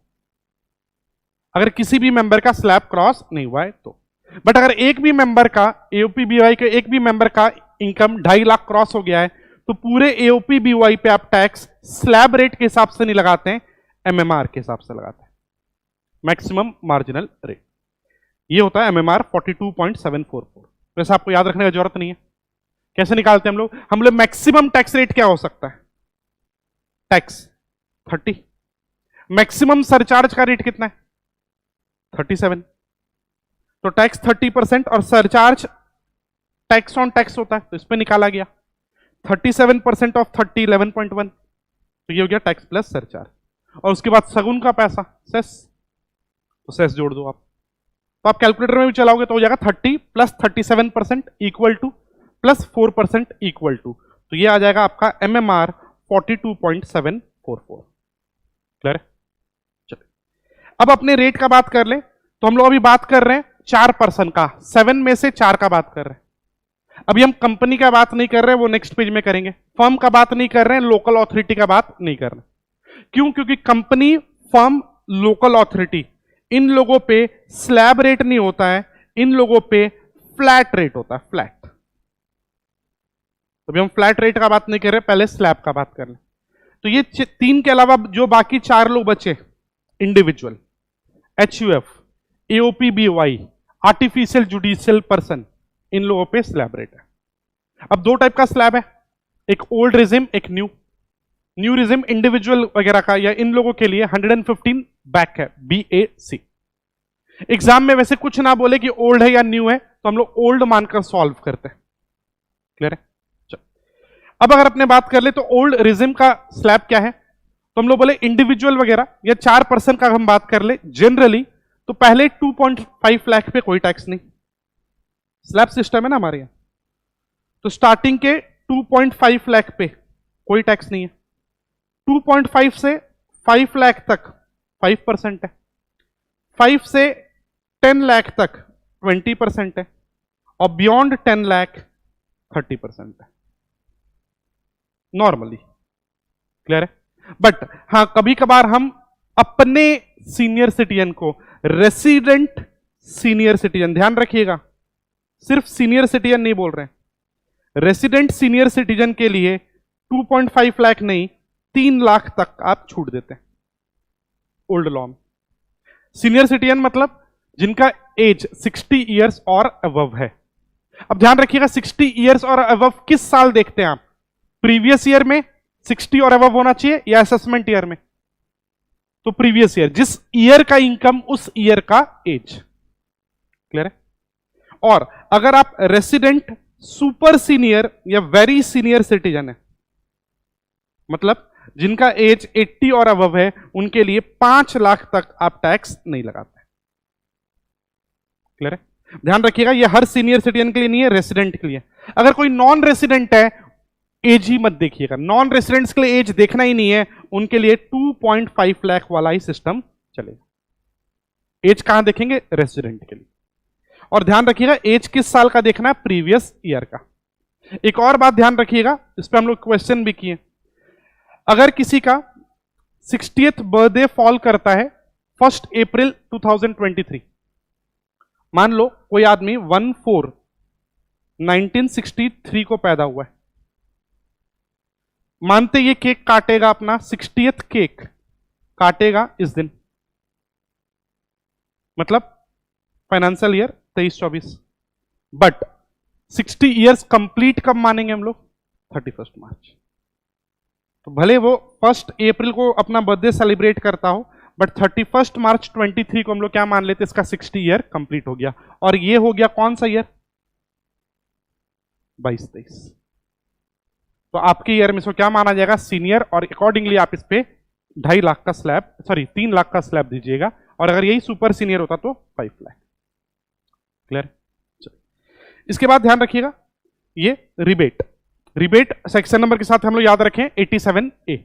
अगर किसी भी मेंबर का स्लैब क्रॉस नहीं हुआ है तो। बट अगर एक भी मेंबर का एओपीबीवाई के एक भी मेंबर का इनकम 2.5 लाख क्रॉस हो गया है तो पूरे एओपीबीवाई पे आप टैक्स स्लैब रेट के हिसाब से नहीं लगाते हैं, एमएमआर के हिसाब से लगाते हैं, मैक्सिमम मार्जिनल रेट। ये होता है एमएमआर 42.744। वैसे आपको याद रखने की जरूरत नहीं है। कैसे निकालते हैं हम लोग मैक्सिमम टैक्स रेट क्या हो सकता है? टैक्स 30। मैक्सिमम सरचार्ज का रेट कितना है? 37। तो टैक्स 30% और सरचार्ज टैक्स ऑन टैक्स होता है, तो इस पे निकाला गया 37% ऑफ 30 11.1, तो ये हो गया टैक्स प्लस सरचार्ज। और उसके बाद सगुन का पैसा सेस, तो सेस जोड़ दो आप। तो आप कैलकुलेटर में भी चलाओगे तो हो जाएगा 30 plus 37% equal to plus 4% equal to, तो ये आ जाएगा आपका एमएमआर 42.744। क्लियर है? चलिए अब अपने रेट का बात कर ले, तो हम लोग अभी बात कर रहे हैं 4% का, 7 में से 4 का बात कर रहे हैं। अभी हम कंपनी का बात नहीं कर रहे हैं, वो नेक्स्ट पेज में करेंगे। फर्म का बात नहीं कर रहे हैं, लोकल अथॉरिटी का बात नहीं कर रहे। क्यों? क्योंकि कंपनी, फर्म, लोकल अथॉरिटी, इन लोगों पे स्लैब रेट नहीं होता है, इन लोगों पे फ्लैट रेट होता है, फ्लैट। अभी हम फ्लैट रेट का बात नहीं कर रहे, पहले स्लैब का बात कर रहे। तो ये 3 के अलावा जो बाकी 4 लोग बचे, individual, HUF, AOP BOI, artificial judicial person, इन लोगों पे स्लैब रेट है। अब 2 टाइप का स्लैब है, एक ओल्ड रिजिम, एक न्यू। न्यू रिजिम इंडिविजुअल वगैरह का या इन लोगों के लिए 115 बैक है, BAC। एग्जाम में वैसे कुछ ना बोले कि ओल्ड है या न्यू है, तो हम लोग ओल्ड मानकर सॉल्व करते हैं। क्लियर है? चलो अब अगर अपने बात कर ले तो ओल्ड रिजिम का स्लैब क्या है, तो हम लोग बोले इंडिविजुअल वगैरह या 4% का हम बात कर ले जनरली, तो पहले 2.5 लाख पे कोई टैक्स नहीं, स्लैब सिस्टम है ना हमारे यहां, तो स्टार्टिंग के 2.5 लाख पे कोई टैक्स नहीं है। 2.5 से 5 लाख तक 5% है, 5 से 10 लाख तक 20% है, और बियॉन्ड 10 लाख 30% है नॉर्मली। क्लियर है? बट हां, कभी कभार हम अपने सीनियर सिटीजन को, रेसिडेंट सीनियर सिटीजन, ध्यान रखिएगा, सिर्फ सीनियर सिटीजन नहीं बोल रहे हैं, रेसिडेंट सीनियर सिटीजन के लिए 2.5 लाख नहीं 3 लाख तक आप छूट देते हैं ओल्ड लॉ में। सीनियर सिटीजन मतलब जिनका एज 60 इयर्स और अबव है। अब ध्यान रखिएगा, 60 इयर्स और अबव किस साल देखते हैं आप? प्रीवियस ईयर में 60 और अबव होना चाहिए या असेसमेंट ईयर में? तो प्रीवियस ईयर, जिस ईयर का इनकम उस ईयर का एज। क्लियर है? और अगर आप रेसिडेंट, सुपर सीनियर या वेरी सीनियर सिटीजन है, मतलब जिनका एज 80 और अबव है, उनके लिए 5 लाख तक आप टैक्स नहीं लगाते। क्लियर है? ध्यान रखिएगा, ये हर सीनियर सिटीजन के लिए नहीं है, रेसिडेंट के लिए। अगर कोई नॉन रेसिडेंट है, एज ही मत देखिएगा, नॉन रेसिडेंट्स के लिए एज देखना ही नहीं है, उनके लिए 2.5 लाख वाला ही सिस्टम चलेगा। एज कहां देखेंगे? रेसिडेंट के लिए। और ध्यान रखिएगा, एज किस साल का देखना है? प्रीवियस ईयर का। एक और बात ध्यान रखिएगा, इस पर हम लोग क्वेश्चन भी किए, अगर किसी का 60th बर्थडे फॉल करता है 1 अप्रैल 2023, मान लो कोई आदमी 1/4/1963 को पैदा हुआ है, मानते ये केक काटेगा, अपना 60th केक काटेगा इस दिन, मतलब financial year 23-24, but 60 years complete कब मानेंगे हम लोग? 31 मार्च। तो भले वो 1 अप्रैल को अपना बर्थडे सेलिब्रेट करता हो, बट 31 मार्च 23 को हम लोग क्या मान लेते? इसका 60 ईयर कंप्लीट हो गया। और ये हो गया कौन सा ईयर? 22-23। तो आपके ईयर में इसको क्या माना जाएगा? सीनियर, और अकॉर्डिंगली आप इस पे 2.5 लाख का स्लैब, 3 लाख का स्लैब दीजिएगा, और अगर यही सुपर सीनियर होता तो 5 लाख। क्लियर? इसके बाद ध्यान रखिएगा, ये रिबेट, रिबेट सेक्शन नंबर के साथ हम लोग याद रखें 87A।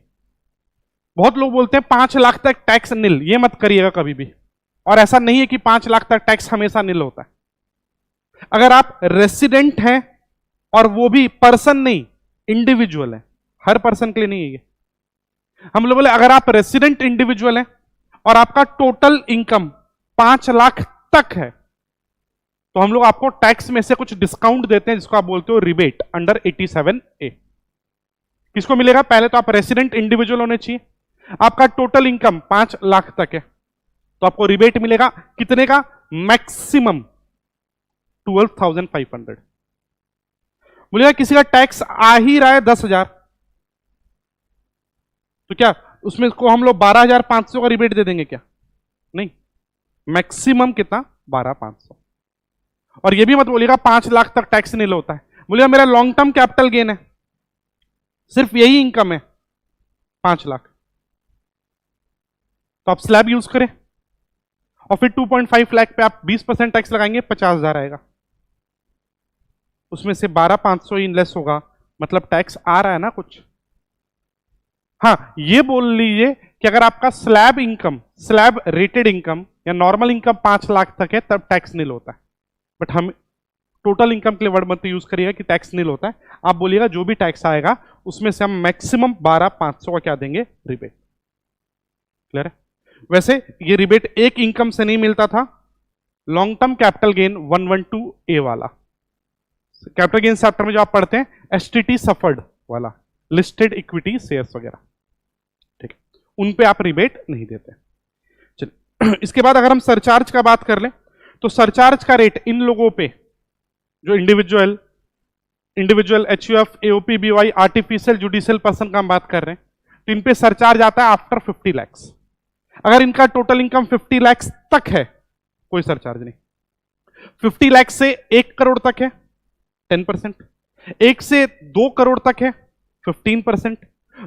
बहुत लोग बोलते हैं 5 लाख तक टैक्स निल, ये मत करिएगा कभी भी, और ऐसा नहीं है कि 5 लाख तक टैक्स हमेशा निल होता है। अगर आप रेसिडेंट हैं, और वो भी पर्सन नहीं, इंडिविजुअल है, हर पर्सन के लिए नहीं है ये। हम लोग बोले अगर आप रेसिडेंट इंडिविजुअल हैं और आपका टोटल इनकम 5 लाख तक है, तो हम लोग आपको टैक्स में से कुछ डिस्काउंट देते हैं जिसको आप बोलते हो रिबेट अंडर 87A। किसको मिलेगा? पहले तो आप रेसिडेंट इंडिविजुअल होने चाहिए, आपका टोटल इनकम 5 लाख तक है, तो आपको रिबेट मिलेगा कितने का? मैक्सिमम 12,500। बोलेगा किसी का टैक्स आ ही रहा है 10,000, तो क्या उसमें को हम लोग 12,500 का रिबेट दे देंगे क्या? नहीं, मैक्सिमम कितना? 12,500। और ये भी मत बोलिएगा 5 लाख तक टैक्स नहीं होता है। बोलिएगा मेरा लॉन्ग टर्म कैपिटल गेन है, सिर्फ यही इनकम है 5 लाख, तो आप स्लैब यूज करें और फिर 2.5 लाख पे आप 20% टैक्स लगाएंगे, 50,000 आएगा, उसमें से 12,500 ही लेस होगा, मतलब टैक्स आ रहा है ना कुछ। हाँ, ये बोल लीजिए कि अगर आपका slab income, slab rated income या नॉर्मल इनकम 5 लाख तक है तब टैक्स नील होता है, बट हम टोटल इनकम के लिए वर्ड मत यूज करिएगा कि टैक्स नील होता है, आप बोलिएगा जो भी टैक्स आएगा उसमें से हम मैक्सिमम 12,500 का क्या देंगे? रिबेट। क्लियर है? वैसे ये रिबेट एक इनकम से नहीं मिलता था, long term capital gain 112A वाला, कैपिटल गेन चैप्टर में जो आप पढ़ते हैं, एसटीटी सफर्ड वाला, लिस्टेड इक्विटी शेयर्स वगैरह, ठीक है, उन पे आप रिबेट नहीं देते। चलिए इसके बाद अगर हम सरचार्ज का बात कर लें तो सरचार्ज का रेट इन लोगों पे जो individual HUF, AOP, BOI, artificial judicial person का हम बात कर रहे हैं, तो इन पे सरचार्ज आता है आफ्टर 50 लाख। अगर इनका टोटल इनकम 50 लाख तक है कोई सरचार्ज नहीं, 50 लाख से 1 करोड़ तक है 10%, 1 से 2 करोड़ तक है 15%,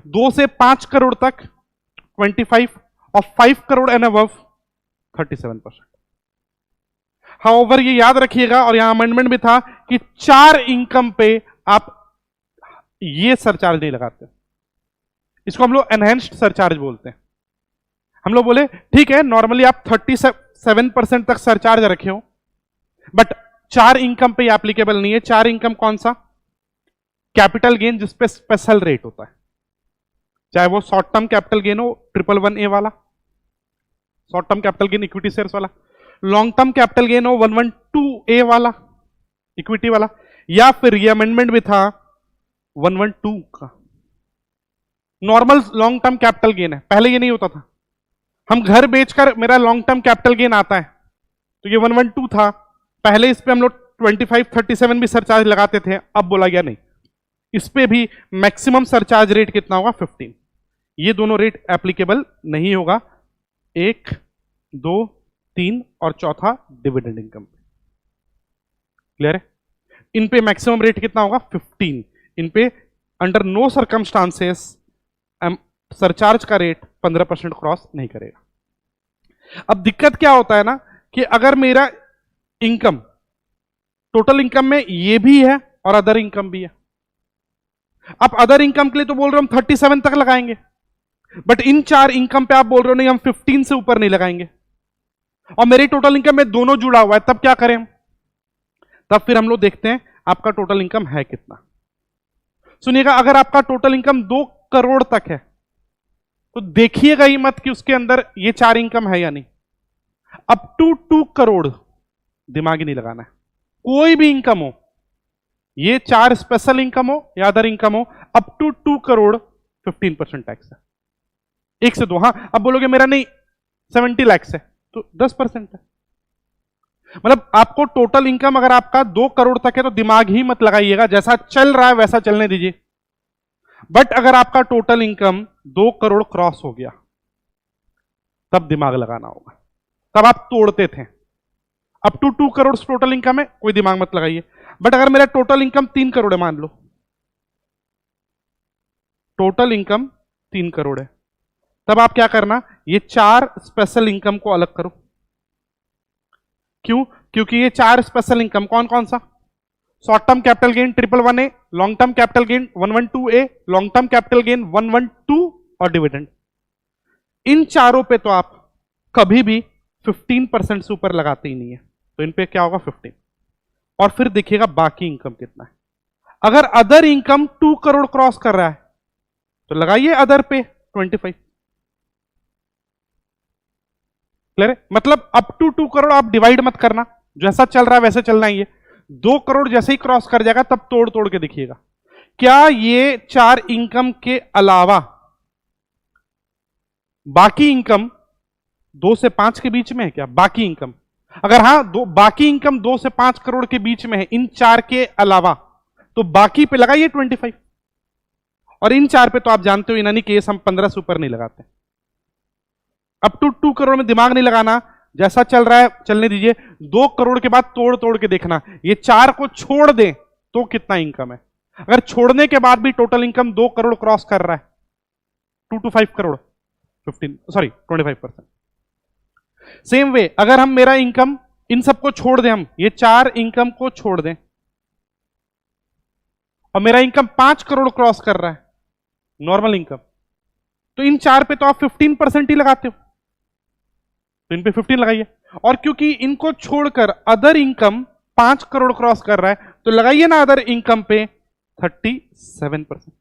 2 से 5 करोड़ तक 25% और 5 करोड़ एंड अबव 37%। हाउएवर ये याद रखिएगा, और यहां अमेंडमेंट भी था कि 4 इनकम पे आप ये सरचार्ज नहीं लगाते, इसको हम लोग एनहेंस्ड सरचार्ज बोलते हैं। हम लोग बोले ठीक है नॉर्मली आप 37% तक सरचार्ज रखे हो, बट 4 इनकम पे एप्लीकेबल नहीं है। 4 इनकम कौन सा? कैपिटल गेन जिसपे स्पेशल रेट होता है, चाहे वो शॉर्ट टर्म कैपिटल गेन हो 111A वाला, short term capital gain equity shares वाला, लॉन्ग टर्म कैपिटल गेन हो 112A वाला इक्विटी वाला, या फिर ये अमेंडमेंट भी था 112 का normal long term capital gain है। पहले ये नहीं होता था, हम घर बेचकर मेरा लॉन्ग टर्म कैपिटल गेन आता है, तो ये 112 था पहले, इस पे हम लोग 25, 37 भी सरचार्ज लगाते थे, अब बोला गया नहीं, इस पे भी मैक्सिमम सरचार्ज रेट कितना होगा? 15। ये दोनों रेट एप्लीकेबल नहीं होगा, 1, 2, 3 और चौथा डिविडेंड इनकम। क्लियर है? इन पे मैक्सिमम रेट कितना होगा? 15। इन पे अंडर नो सर्कमस्टांसेस सरचार्ज का रेट 15% क्रॉस नहीं करेगा। अब दिक्कत क्या होता है ना कि अगर मेरा इनकम टोटल इनकम में ये भी है और अदर इनकम भी है, आप अदर इनकम के लिए तो बोल रहे हो हम 37 तक लगाएंगे, बट इन 4 इनकम पे आप बोल रहे हो नहीं हम 15 से ऊपर नहीं लगाएंगे, और मेरी टोटल इनकम में दोनों जुड़ा हुआ है, तब क्या करें? तब फिर हम लोग देखते हैं आपका टोटल इनकम है कितना। सुनिएगा, अगर आपका टोटल इनकम 2 करोड़ तक है तो देखिएगा ही मत कि उसके अंदर ये 4 इनकम है या नहीं। अप टू 2 करोड़ दिमाग ही नहीं लगाना है, कोई भी इनकम हो, ये 4 स्पेशल इनकम हो या अदर इनकम हो, अप टू 2 करोड़ 15% टैक्स है। 1 से 2, हाँ अब बोलोगे मेरा नहीं 70 लाख है तो 10% है। मतलब आपको टोटल इनकम अगर आपका 2 करोड़ तक है तो दिमाग ही मत लगाइएगा, जैसा चल रहा है वैसा चलने दीजिए। बट अगर आपका टोटल इनकम 2 करोड़ क्रॉस हो गया तब दिमाग लगाना होगा, तब आप तोड़ते थे। Up to 2 crore total income है, कोई दिमाग मत लगाइए। बट अगर मेरा टोटल इनकम 3 करोड़ है, मान लो टोटल इनकम 3 करोड़ है, तब आप क्या करना, ये 4 स्पेशल इनकम को अलग करो। क्यों? क्योंकि ये 4 स्पेशल इनकम कौन कौन सा? Short term capital gain 111A, long term capital gain 112A, long term capital gain 112 और डिविडेंड। इन चारों पे तो आप कभी भी 15% से ऊपर लगाते ही नहीं है, तो इन पे क्या होगा 15। और फिर देखिएगा बाकी इनकम कितना है। अगर अदर इनकम 2 करोड़ क्रॉस कर रहा है तो लगाइए अदर पे 25। क्लियर है? मतलब अप टू 2 करोड़ आप डिवाइड मत करना, जैसा चल रहा है वैसे चलना ही है। 2 करोड़ जैसे ही क्रॉस कर जाएगा तब तोड़ तोड़ के दिखिएगा। क्या ये 4 इनकम के अलावा बाकी इनकम 2 से 5 के बीच में है क्या? बाकी इनकम अगर हाँ, बाकी इनकम 2 से 5 करोड़ के बीच में है इन 4 के अलावा, तो बाकी पे लगाइए 25, और इन 4 पे तो आप जानते हो इन एनी केस हम 15 से ऊपर नहीं लगाते। अप टू 2 करोड़ में दिमाग नहीं लगाना, जैसा चल रहा है चलने दीजिए। 2 करोड़ के बाद तोड़ तोड़ के देखना, ये 4 को छोड़ दें तो कितना इनकम है। अगर छोड़ने के बाद भी टोटल इनकम 2 करोड़ क्रॉस कर रहा है, 2 to 5 करोड़ 25%। सेम वे अगर हम मेरा इनकम इन सबको छोड़ दें, हम ये 4 इनकम को छोड़ दें और मेरा इनकम 5 करोड़ क्रॉस कर रहा है नॉर्मल इनकम, तो इन 4 पे तो आप 15% ही लगाते हो, तो इन पे 15 लगाइए। और क्योंकि इनको छोड़कर अदर इनकम 5 करोड़ क्रॉस कर रहा है तो लगाइए ना अदर इनकम पे 37%।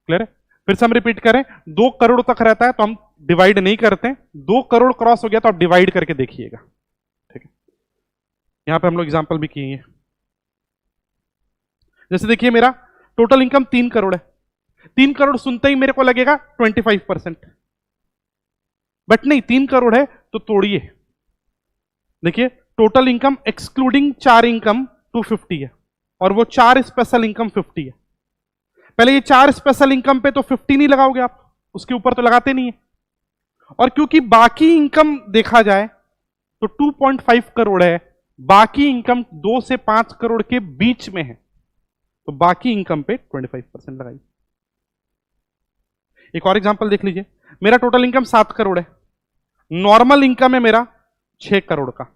क्लियर है? फिर से हम रिपीट करें, 2 करोड़ तक रहता है तो हम डिवाइड नहीं करते, 2 करोड़ क्रॉस हो गया तो आप डिवाइड करके देखिएगा। ठीक है, यहां पे हम लोग एग्जांपल भी किए हैं। जैसे देखिए मेरा टोटल इनकम 3 करोड़ है, 3 करोड़ सुनते ही मेरे को लगेगा 25%, बट नहीं, 3 करोड़ है तो तोड़िए। देखिए टोटल इनकम एक्सक्लूडिंग 4 इनकम 250 है और वो 4 स्पेशल इनकम 50 है। पहले ये 4 स्पेशल इनकम पे तो 50 नहीं लगाओगे आप, उसके ऊपर तो लगाते नहीं है। और क्योंकि बाकी इनकम देखा जाए तो 2.5 करोड़ है, बाकी इनकम 2 से 5 करोड़ के बीच में है, तो बाकी इनकम पे 25% लगाइए। एक और एग्जांपल देख लीजिए, मेरा टोटल इनकम 7 करोड़ है, नॉर्मल इनकम है मेरा 6 करोड़ का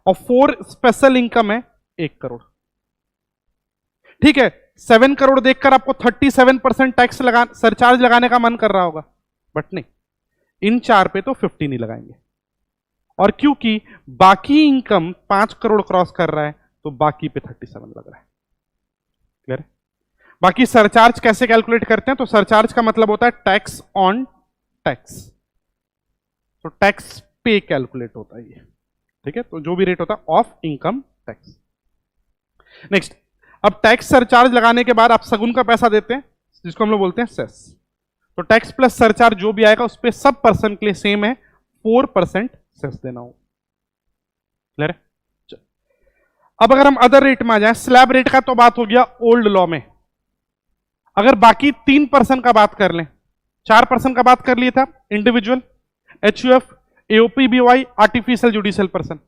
और 4 स्पेशल इनकम है 1 करोड़। ठीक है, 7 करोड़ देखकर आपको 37% टैक्स सरचार्ज लगाने का मन कर रहा होगा, बट नहीं, इन 4 पे तो 50 नहीं लगाएंगे। और क्योंकि बाकी इनकम 5 करोड़ क्रॉस कर रहा है तो बाकी पे 37 लग रहा है। क्लियर है? बाकी सरचार्ज कैसे कैलकुलेट करते हैं? तो सरचार्ज का मतलब होता है टैक्स ऑन टैक्स, तो टैक्स पे कैलकुलेट होता है ये। ठीक है, तो जो भी रेट होता है ऑफ इनकम टैक्स। नेक्स्ट, अब टैक्स सरचार्ज लगाने के बाद आप सगुन का पैसा देते हैं जिसको हम लोग बोलते हैं सेस, तो टैक्स प्लस सरचार्ज जो भी आएगा उस पर सब पर्सन के लिए सेम है, 4% सेस देना हो। क्लियर है? अब अगर हम अदर रेट में आ जाए, स्लैब रेट का तो बात हो गया ओल्ड लॉ में। अगर बाकी 3% का बात कर लें, 4% का बात कर लिया था individual, HUF, AOP, BOI, artificial judicial person,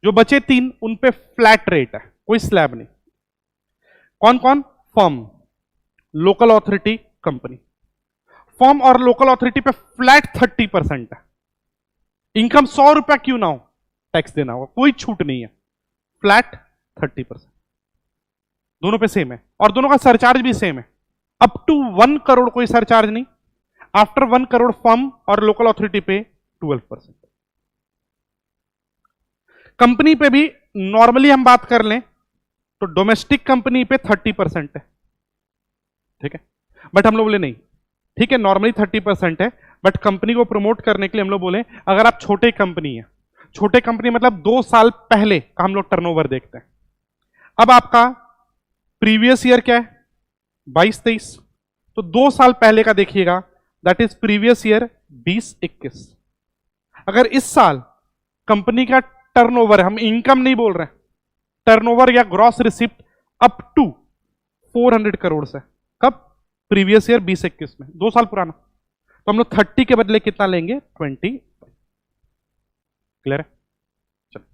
जो बचे 3 उन पे फ्लैट रेट है, कोई स्लैब नहीं। कौन कौन? Firm, local authority, company. Firm और लोकल अथॉरिटी पे फ्लैट 30% है, इनकम 100 रुपया क्यों ना हो टैक्स देना होगा, कोई छूट नहीं है, फ्लैट 30%। दोनों पे सेम है और दोनों का सरचार्ज भी सेम है। अप टू 1 करोड़ कोई सरचार्ज नहीं, आफ्टर 1 करोड़ फर्म और लोकल अथॉरिटी पे 12%। कंपनी पे भी नॉर्मली हम बात कर लें तो डोमेस्टिक कंपनी पे 30% है। ठीक है, बट हम लोग बोले नहीं, ठीक है नॉर्मली 30% है, बट कंपनी को प्रमोट करने के लिए हम लोग बोले अगर आप छोटे कंपनी है, छोटे कंपनी मतलब 2 साल पहले का हम लोग टर्नओवर देखते हैं। अब आपका प्रीवियस ईयर क्या है? 22-23, तो 2 साल पहले का देखिएगा, दैट इज प्रीवियस ईयर 20-21। अगर इस साल कंपनी का टर्नओवर है, हम इनकम नहीं बोल रहे हैं, टर्नओवर या gross receipt up to 400 crore से, कब? प्रीवियस ईयर 20-21 में, 2 साल पुराना, तो हम लोग 30 के बदले कितना लेंगे? 20। क्लियर है? चलो,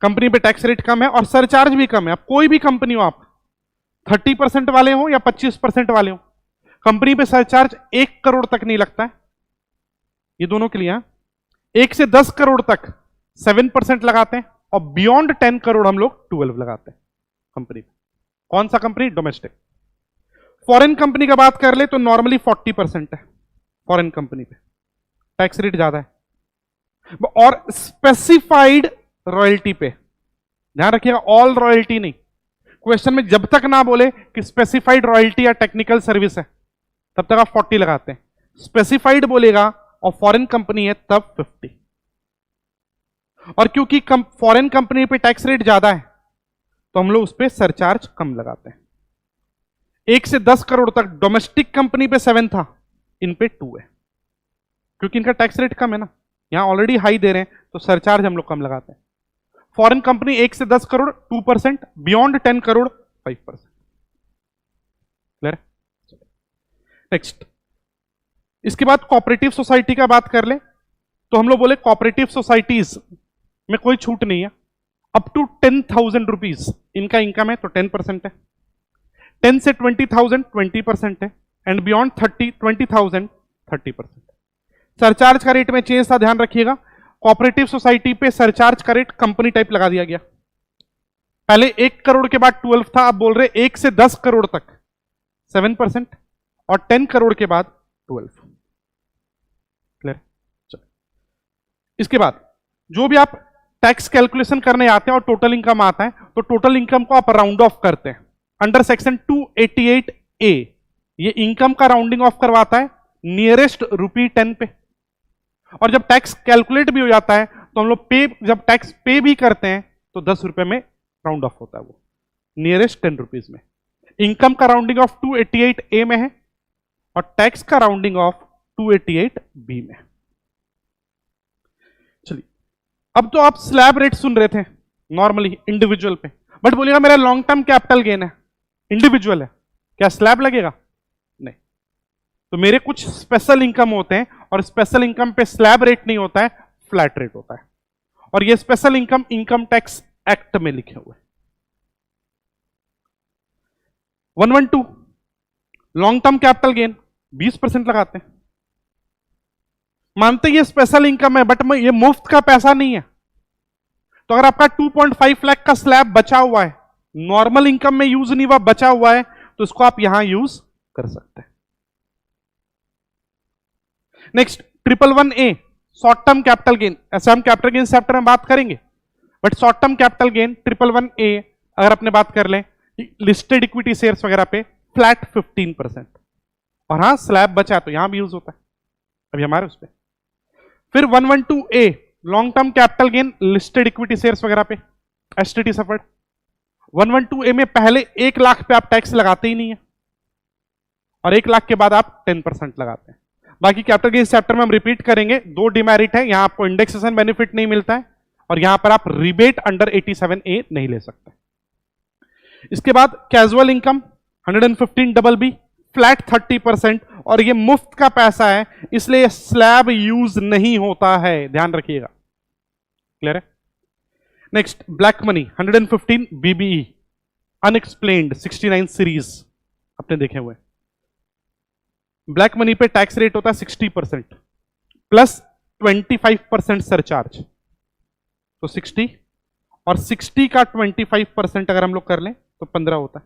कंपनी पे टैक्स रेट कम है और सरचार्ज भी कम है। अब कोई भी कंपनी हो, आप 30% वाले हो या 25% वाले हो, कंपनी पे सरचार्ज 1 करोड़ तक नहीं लगता है, ये दोनों के लिए। 1 से 10 करोड़ तक 7% लगाते हैं और बियॉन्ड 10 करोड़ हम लोग 12 लगाते हैं कंपनी पे। कौन सा कंपनी? डोमेस्टिक। फॉरेन कंपनी का बात कर ले तो नॉर्मली 40% है फॉरेन कंपनी पे, टैक्स रेट ज्यादा है। और स्पेसिफाइड रॉयल्टी पे ध्यान रखिएगा, ऑल रॉयल्टी नहीं। क्वेश्चन में जब तक ना बोले कि स्पेसिफाइड रॉयल्टी या टेक्निकल सर्विस है तब तक आप 40 लगाते हैं, स्पेसिफाइड बोलेगा और फॉरेन कंपनी है तब 50। और क्योंकि फॉरेन कंपनी पे टैक्स रेट ज्यादा है तो हम लोग उस पर सरचार्ज कम लगाते हैं। 1 से 10 करोड़ तक डोमेस्टिक कंपनी पे 7 था, इन पे 2 है, क्योंकि इनका टैक्स रेट कम है ना, यहां ऑलरेडी हाई दे रहे हैं तो सरचार्ज हम लोग कम लगाते हैं। फॉरेन कंपनी 1 से 10 crore 2%, beyond 10 crore 5%। Clear? Next, इसके बाद कोऑपरेटिव सोसाइटी का बात कर ले तो हम लोग बोले कोऑपरेटिव सोसाइटीज में कोई छूट नहीं है। अप टू 10,000 रुपीज इनका इनकम है तो 10% है, 10 से 20,000 20% है, एंड बियॉन्ड 20,000 30%। सरचार्ज का रेट में चेंज था, ध्यान रखिएगा। कोऑपरेटिव सोसाइटी पे सरचार्ज का रेट कंपनी टाइप लगा दिया गया। पहले 1 करोड़ के बाद 12 था, अब बोल रहे 1 से 10 करोड़ तक 7% और 10 करोड़ के बाद 12। क्लियर? चलो, इसके बाद जो भी आप टैक्स कैलकुलेशन करने आते हैं और टोटल इनकम आता है तो टोटल इनकम को आप राउंड ऑफ करते हैं अंडर सेक्शन 288A। ये इनकम का राउंडिंग ऑफ करवाता है नियरेस्ट ₹10 पे, और जब टैक्स कैलकुलेट भी हो जाता है तो हम लोग जब टैक्स पे भी करते हैं तो 10 रुपए में राउंड ऑफ होता है, वो नियरेस्ट 10 रुपीज में। इनकम का राउंडिंग ऑफ 288A में है और टैक्स का राउंडिंग ऑफ 288B में। चलिए, अब तो आप स्लैब रेट सुन रहे थे नॉर्मली इंडिविजुअल पे, बट बोलिएगा मेरा लॉन्ग टर्म कैपिटल गेन है, इंडिविजुअल है, क्या स्लैब लगेगा? नहीं। तो मेरे कुछ स्पेशल इनकम होते हैं और स्पेशल इनकम पे स्लैब रेट नहीं होता है, फ्लैट रेट होता है, और ये special income income tax act में लिखे हुए। 112 लॉन्ग टर्म कैपिटल गेन 20% लगाते हैं, मानते ये स्पेशल इनकम है बट ये मुफ्त का पैसा नहीं है। तो अगर आपका 2.5 लाख का स्लैब बचा हुआ है, नॉर्मल इनकम में यूज नहीं हुआ, बचा हुआ है, तो इसको आप यहां यूज कर सकते हैं। Next 111A short term capital gain. ऐसे हम कैपिटल गेन चैप्टर में बात करेंगे, but short term capital gain 111A अगर अपने बात कर लें लिस्टेड इक्विटी शेयर्स वगैरह पे फ्लैट 15%, और हाँ स्लैब बचा तो यहां भी यूज होता है अभी हमारे उस पर। फिर 112A long term capital gain listed equity shares वगैरह पे एसटीटी सफर्ड। 112A में पहले 1 लाख पे आप टैक्स लगाते ही नहीं है, और 1 लाख के बाद आप 10% लगाते हैं। बाकी कैपिटल गेन चैप्टर में हम रिपीट करेंगे। 2 डिमेरिट है, यहां आपको इंडेक्सेशन बेनिफिट नहीं मिलता है और यहां पर आप रिबेट अंडर 87A नहीं ले सकते। इसके बाद कैजुअल इनकम 115BB फ्लैट 30%, और ये मुफ्त का पैसा है इसलिए स्लैब यूज नहीं होता है, ध्यान रखिएगा। क्लियर है? Next black money 115BBE unexplained 69 series अपने देखे हुए। ब्लैक मनी पे टैक्स रेट होता है 60% प्लस 25% सरचार्ज, तो 60 और 60 का 25% अगर हम लोग कर लें तो 15 होता है,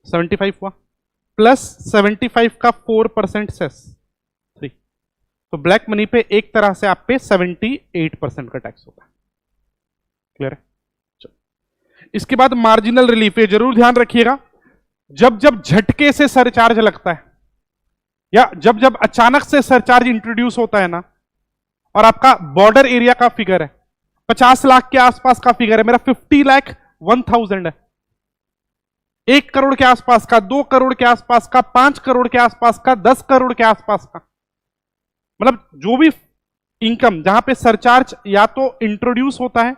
75 हुआ, प्लस 75 का 4% सेस 3, तो ब्लैक मनी पे एक तरह से आप पे 78% का टैक्स होता है। क्लियर है? चलो, इसके बाद मार्जिनल रिलीफ, ये जरूर ध्यान रखिएगा, जब जब झटके से सरचार्ज लगता है या जब जब अचानक से सरचार्ज इंट्रोड्यूस होता है ना, और आपका बॉर्डर एरिया का फिगर है 50 लाख के आसपास का फिगर है, मेरा 50,01,000 है, 1 करोड़ के आसपास का, 2 करोड़ के आसपास का, 5 करोड़ के आसपास का, 10 करोड़ के आसपास का, मतलब जो भी इनकम जहां पे सरचार्ज या तो इंट्रोड्यूस होता है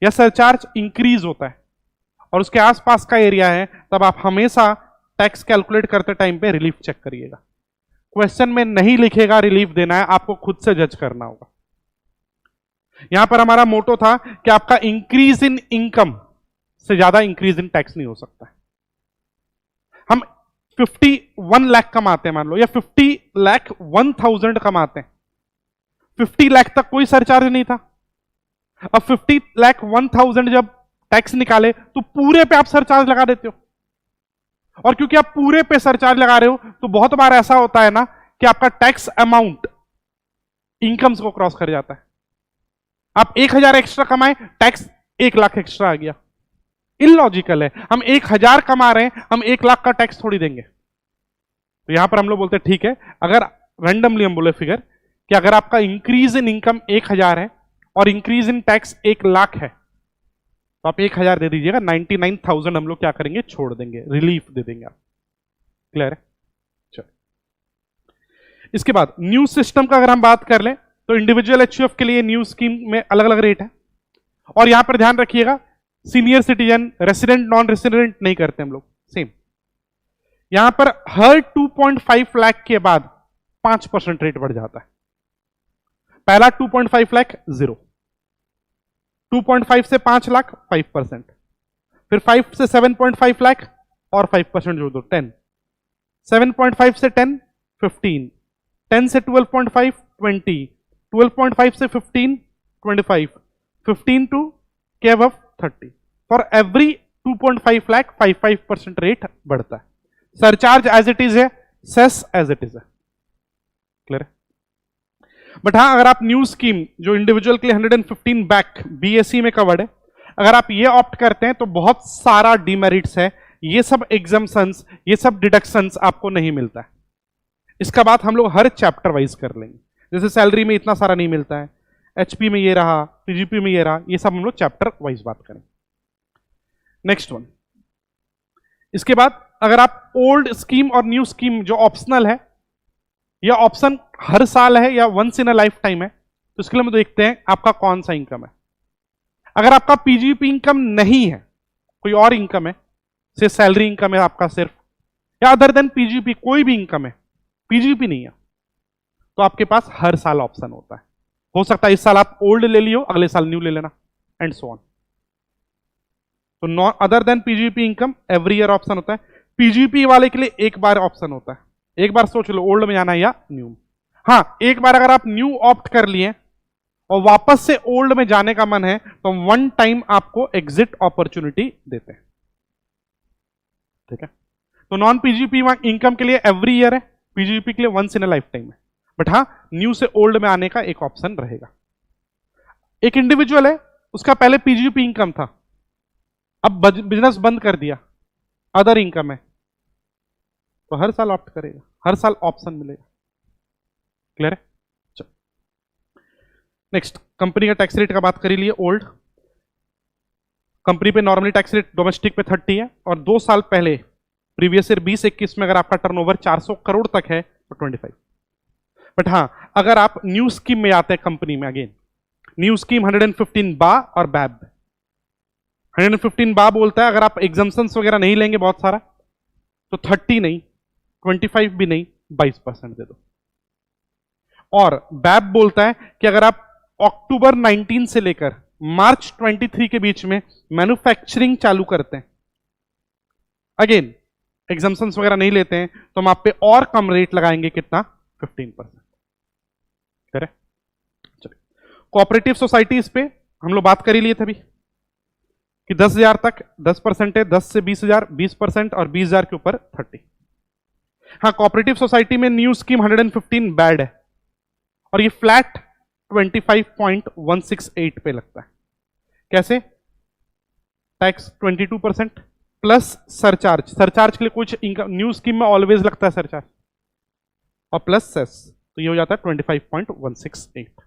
या सरचार्ज इंक्रीज होता है और उसके आसपास का एरिया है, तब आप हमेशा टैक्स कैलकुलेट करते टाइम पे रिलीफ चेक करिएगा। क्वेश्चन में नहीं लिखेगा रिलीफ देना है, आपको खुद से जज करना होगा। यहां पर हमारा मोटो था कि आपका इंक्रीज इन इनकम से ज्यादा इंक्रीज इन टैक्स नहीं हो सकता है। हम 51 लाख कमाते हैं मान लो, या 50,01,000 कमाते हैं, 50 लाख तक कोई सरचार्ज नहीं था, अब 50,01,000 जब टैक्स निकाले तो पूरे पे आप सरचार्ज लगा देते हो, और क्योंकि आप पूरे पे सरचार्ज लगा रहे हो तो बहुत बार ऐसा होता है ना कि आपका टैक्स अमाउंट इनकम्स को क्रॉस कर जाता है। आप 1,000 एक्स्ट्रा कमाए, टैक्स 1 लाख एक्स्ट्रा आ गया, इलॉजिकल है। हम 1,000 कमा रहे हैं, हम 1 लाख का टैक्स थोड़ी देंगे। तो यहां पर हम लोग बोलते हैं ठीक है, अगर रैंडमली हम बोले फिगर कि अगर आपका इंक्रीज इन इनकम 1,000 है और इंक्रीज इन टैक्स 1 लाख है तो आप 1000 दे दीजिएगा, 99,000 हम लोग क्या करेंगे, छोड़ देंगे, रिलीफ दे देंगे आप। क्लियर है? चलो इसके बाद न्यू सिस्टम का अगर हम बात कर लें तो इंडिविजुअल एचयूएफ के लिए न्यू स्कीम में अलग अलग रेट है, और यहां पर ध्यान रखिएगा senior citizen, resident, non resident नहीं करते हम लोग, सेम। यहां पर हर 2.5 लाख के बाद 5% रेट बढ़ जाता है। पहला 2.5 लाख 0, 2.5 से 5 लाख 5%, फिर 5 से 7.5 लाख और 5% जोड़ दो 10, 7.5 से 10 15, 10 से 12.5 20, 12.5 से 15 25, 15 टू के above 30। For every 2.5 lakh 5% rate बढ़ता है। सरचार्ज एज इट इज है, सेस एज इट इज है। क्लियर है? बट हाँ, अगर आप न्यू स्कीम जो इंडिविजुअल के लिए 115 बैक बीएससी में कवर्ड है, अगर आप ये ऑप्ट करते हैं तो बहुत सारा डिमेरिट्स है, ये सब एग्जाम्पशंस, ये सब डिडक्शंस आपको नहीं मिलता है। इसका बात हम लोग हर चैप्टर वाइज कर लेंगे। जैसे सैलरी में इतना सारा नहीं मिलता है, एचपी में ये रहा, पीजीपी में ये रहा, ये सब हम लोग चैप्टर वाइज बात करेंगे। नेक्स्ट वन, इसके बाद अगर आप ओल्ड स्कीम और न्यू स्कीम जो ऑप्शनल है, या ऑप्शन हर साल है या once in a lifetime है, तो इसके लिए हम देखते हैं आपका कौन सा इनकम है। अगर आपका पीजीपी इनकम नहीं है, कोई और इनकम है, से सैलरी इनकम है आपका सिर्फ, या अदर देन पीजीपी कोई भी इनकम है, पीजीपी नहीं है, तो आपके पास हर साल ऑप्शन होता है। हो सकता है इस साल आप ओल्ड ले लियो, अगले साल न्यू ले लेना, एंड सो ऑन। तो not other than PGP income every year option होता है। पीजीपी वाले के लिए एक बार ऑप्शन होता है, एक बार सोच लो ओल्ड में जाना है या न्यू। हाँ, एक बार अगर आप न्यू ऑप्ट कर लिए और वापस से ओल्ड में जाने का मन है तो वन टाइम आपको एग्जिट अपॉर्चुनिटी देते हैं। ठीक है? तो नॉन पीजीपी इनकम के लिए एवरी ईयर है, पीजीपी के लिए once in a lifetime है। बट हाँ, न्यू से ओल्ड में आने का एक ऑप्शन रहेगा। एक इंडिविजुअल है, उसका पहले पीजीपी इनकम था, अब बिजनेस बंद कर दिया, अदर इनकम है, तो हर साल ऑप्ट करेगा, हर साल ऑप्शन मिलेगा। क्लियर है? चलो नेक्स्ट, कंपनी का टैक्स रेट का बात करी लिए। ओल्ड कंपनी पे नॉर्मली टैक्स रेट डोमेस्टिक पे 30 है, और 2 साल पहले प्रीवियस ईयर 20-21 में अगर आपका टर्नओवर 400 करोड़ तक है तो 25। बट हाँ, अगर आप न्यू स्कीम में आते हैं कंपनी में, अगेन न्यू स्कीम 115 बा और बैब। 115 बा बोलता है अगर आप एग्जाम्पशंस वगैरह नहीं लेंगे बहुत सारा तो 30 नहीं, 25 भी नहीं, 22% दे दो। और बैब बोलता है कि अगर आप अक्टूबर 19 से लेकर मार्च 23 के बीच में मैन्युफैक्चरिंग चालू करते हैं, अगेन एग्जाम्पशंस वगैरह नहीं लेते हैं, तो हम आप पे और कम रेट लगाएंगे, कितना? 15%। करें? चलिए, कोऑपरेटिव सोसाइटीज पे हम लोग बात कर ही लिए थे अभी कि 10,000 तक 10% है, 10 से 20,000 20%, और 20,000 के ऊपर 30। हाँ, कोऑपरेटिव सोसाइटी में न्यू स्कीम 115 बैड है, और ये फ्लैट 25.168 पे लगता है। कैसे? टैक्स 22% प्लस सरचार्ज, सरचार्ज के लिए कुछ इनकम न्यू स्कीम में ऑलवेज लगता है सरचार्ज, और प्लस सेस, तो ये हो जाता है 25.168।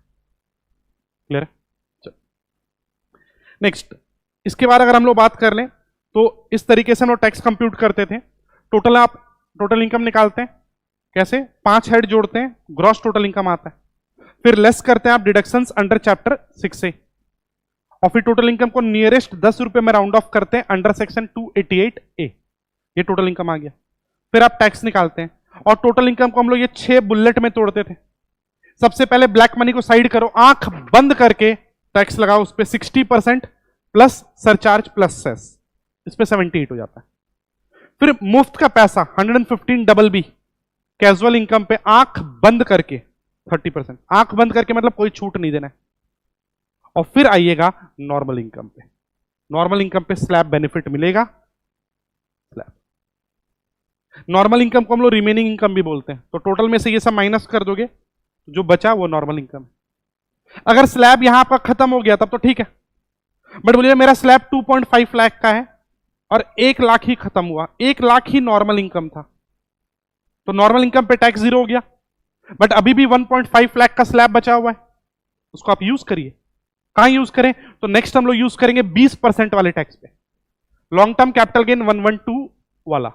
क्लियर है? चलो नेक्स्ट, इसके बाद अगर हम लोग बात कर लें तो इस तरीके से हम लोग टैक्स कंप्यूट करते थे। टोटल आप टोटल इनकम निकालते हैं, कैसे? 5 हेड जोड़ते हैं, ग्रॉस टोटल इनकम आता है, फिर लेस करते हैं आप डिडक्शंस अंडर चैप्टर 6 से, और फिर टोटल इनकम को नियरेस्ट 10 रुपए में राउंड ऑफ करते हैं अंडर सेक्शन 288A। ये टोटल इनकम आ गया। फिर आप टैक्स निकालते हैं, और टोटल इनकम को हम लोग ये 6 बुलेट में तोड़ते थे। सबसे पहले ब्लैक मनी को साइड करो, आंख बंद करके टैक्स लगाओ उस पर 60% प्लस सरचार्ज प्लस सेस, इस पे 78 हो जाता है। फिर मुफ्त का पैसा 115 डबल बी कैजुअल इनकम पे आंख बंद करके 30%, आंख बंद करके मतलब कोई छूट नहीं देना है। और फिर आइएगा नॉर्मल इनकम पे, नॉर्मल इनकम पे स्लैब बेनिफिट मिलेगा। स्लैब नॉर्मल इनकम को हम लोग रिमेनिंग इनकम भी बोलते हैं। तो टोटल में से ये सब माइनस कर दोगे, जो बचा वो नॉर्मल इनकम है। अगर स्लैब यहां आपका खत्म हो गया तब तो ठीक है, बट बोलिए मेरा स्लैब 2.5 लाख का है और 1 लाख ही खत्म हुआ, 1 लाख ही नॉर्मल इनकम था, तो नॉर्मल इनकम पे टैक्स 0 हो गया। बट अभी भी 1.5 लाख का स्लैब बचा हुआ है, उसको आप यूज करिए, कहां यूज करें? तो नेक्स्ट हम लोग यूज करेंगे 20% वाले टैक्स पे, लॉन्ग टर्म कैपिटल गेन 112 वाला।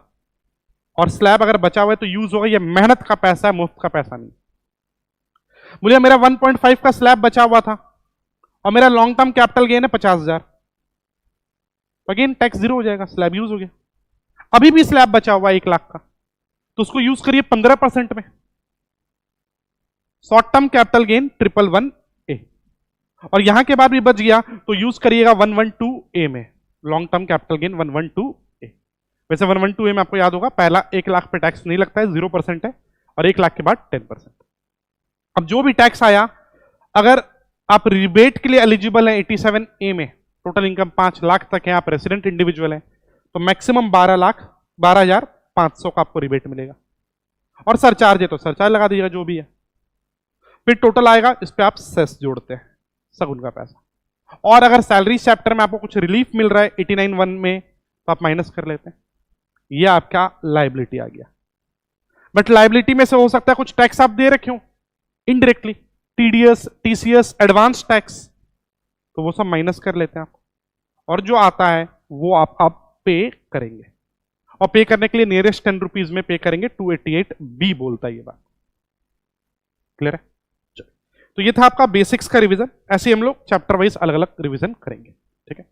और स्लैब अगर बचा हुआ है तो यूज होगा, ये मेहनत का पैसा है, मुफ्त का पैसा नहीं। मुझे मेरा 1.5 का स्लैब बचा हुआ था और मेरा लॉन्ग टर्म कैपिटल गेन है 50,000, अगेन टैक्स जीरो हो जाएगा, स्लैब यूज हो गया। अभी भी स्लैब बचा हुआ है 1 लाख का, तो उसको यूज करिए 15% में, short term capital gain 111A। और यहां के बाद भी बच गया तो यूज करिएगा 112A में, long term capital gain 112A। वैसे 112A में आपको याद होगा पहला 1 लाख पे टैक्स नहीं लगता है, 0% है, और 1 लाख के बाद 10%। अब जो भी टैक्स आया, अगर आप रिबेट के लिए एलिजिबल है 87A में, टोटल इनकम 5 लाख तक है, आप रेसिडेंट इंडिविजुअल है, तो मैक्सिमम 12,500 का आपको रिबेट मिलेगा। और सरचार्ज है तो सरचार्ज लगा दीजिएगा जो भी है, फिर टोटल आएगा, इस पे आप सेस जोड़ते हैं, सगुन का पैसा। और अगर सैलरी चैप्टर में आपको कुछ रिलीफ मिल रहा है 89(1) में, तो आप माइनस कर लेते हैं, ये आपका लाइबिलिटी आ गया। बट लाइबिलिटी में से हो सकता है कुछ टैक्स आप दे रखे हो indirectly, TDS, TCS, advance tax, तो वो सब माइनस कर लेते हैं आप, और जो आता है वो आप पे करेंगे। और पे करने के लिए नियरेस्ट 10 रुपीज में पे करेंगे, 288B बोलता है ये बात। क्लियर है? तो ये था आपका बेसिक्स का रिवीजन। ऐसे हम लोग चैप्टर वाइज अलग अलग रिवीजन करेंगे। ठीक है।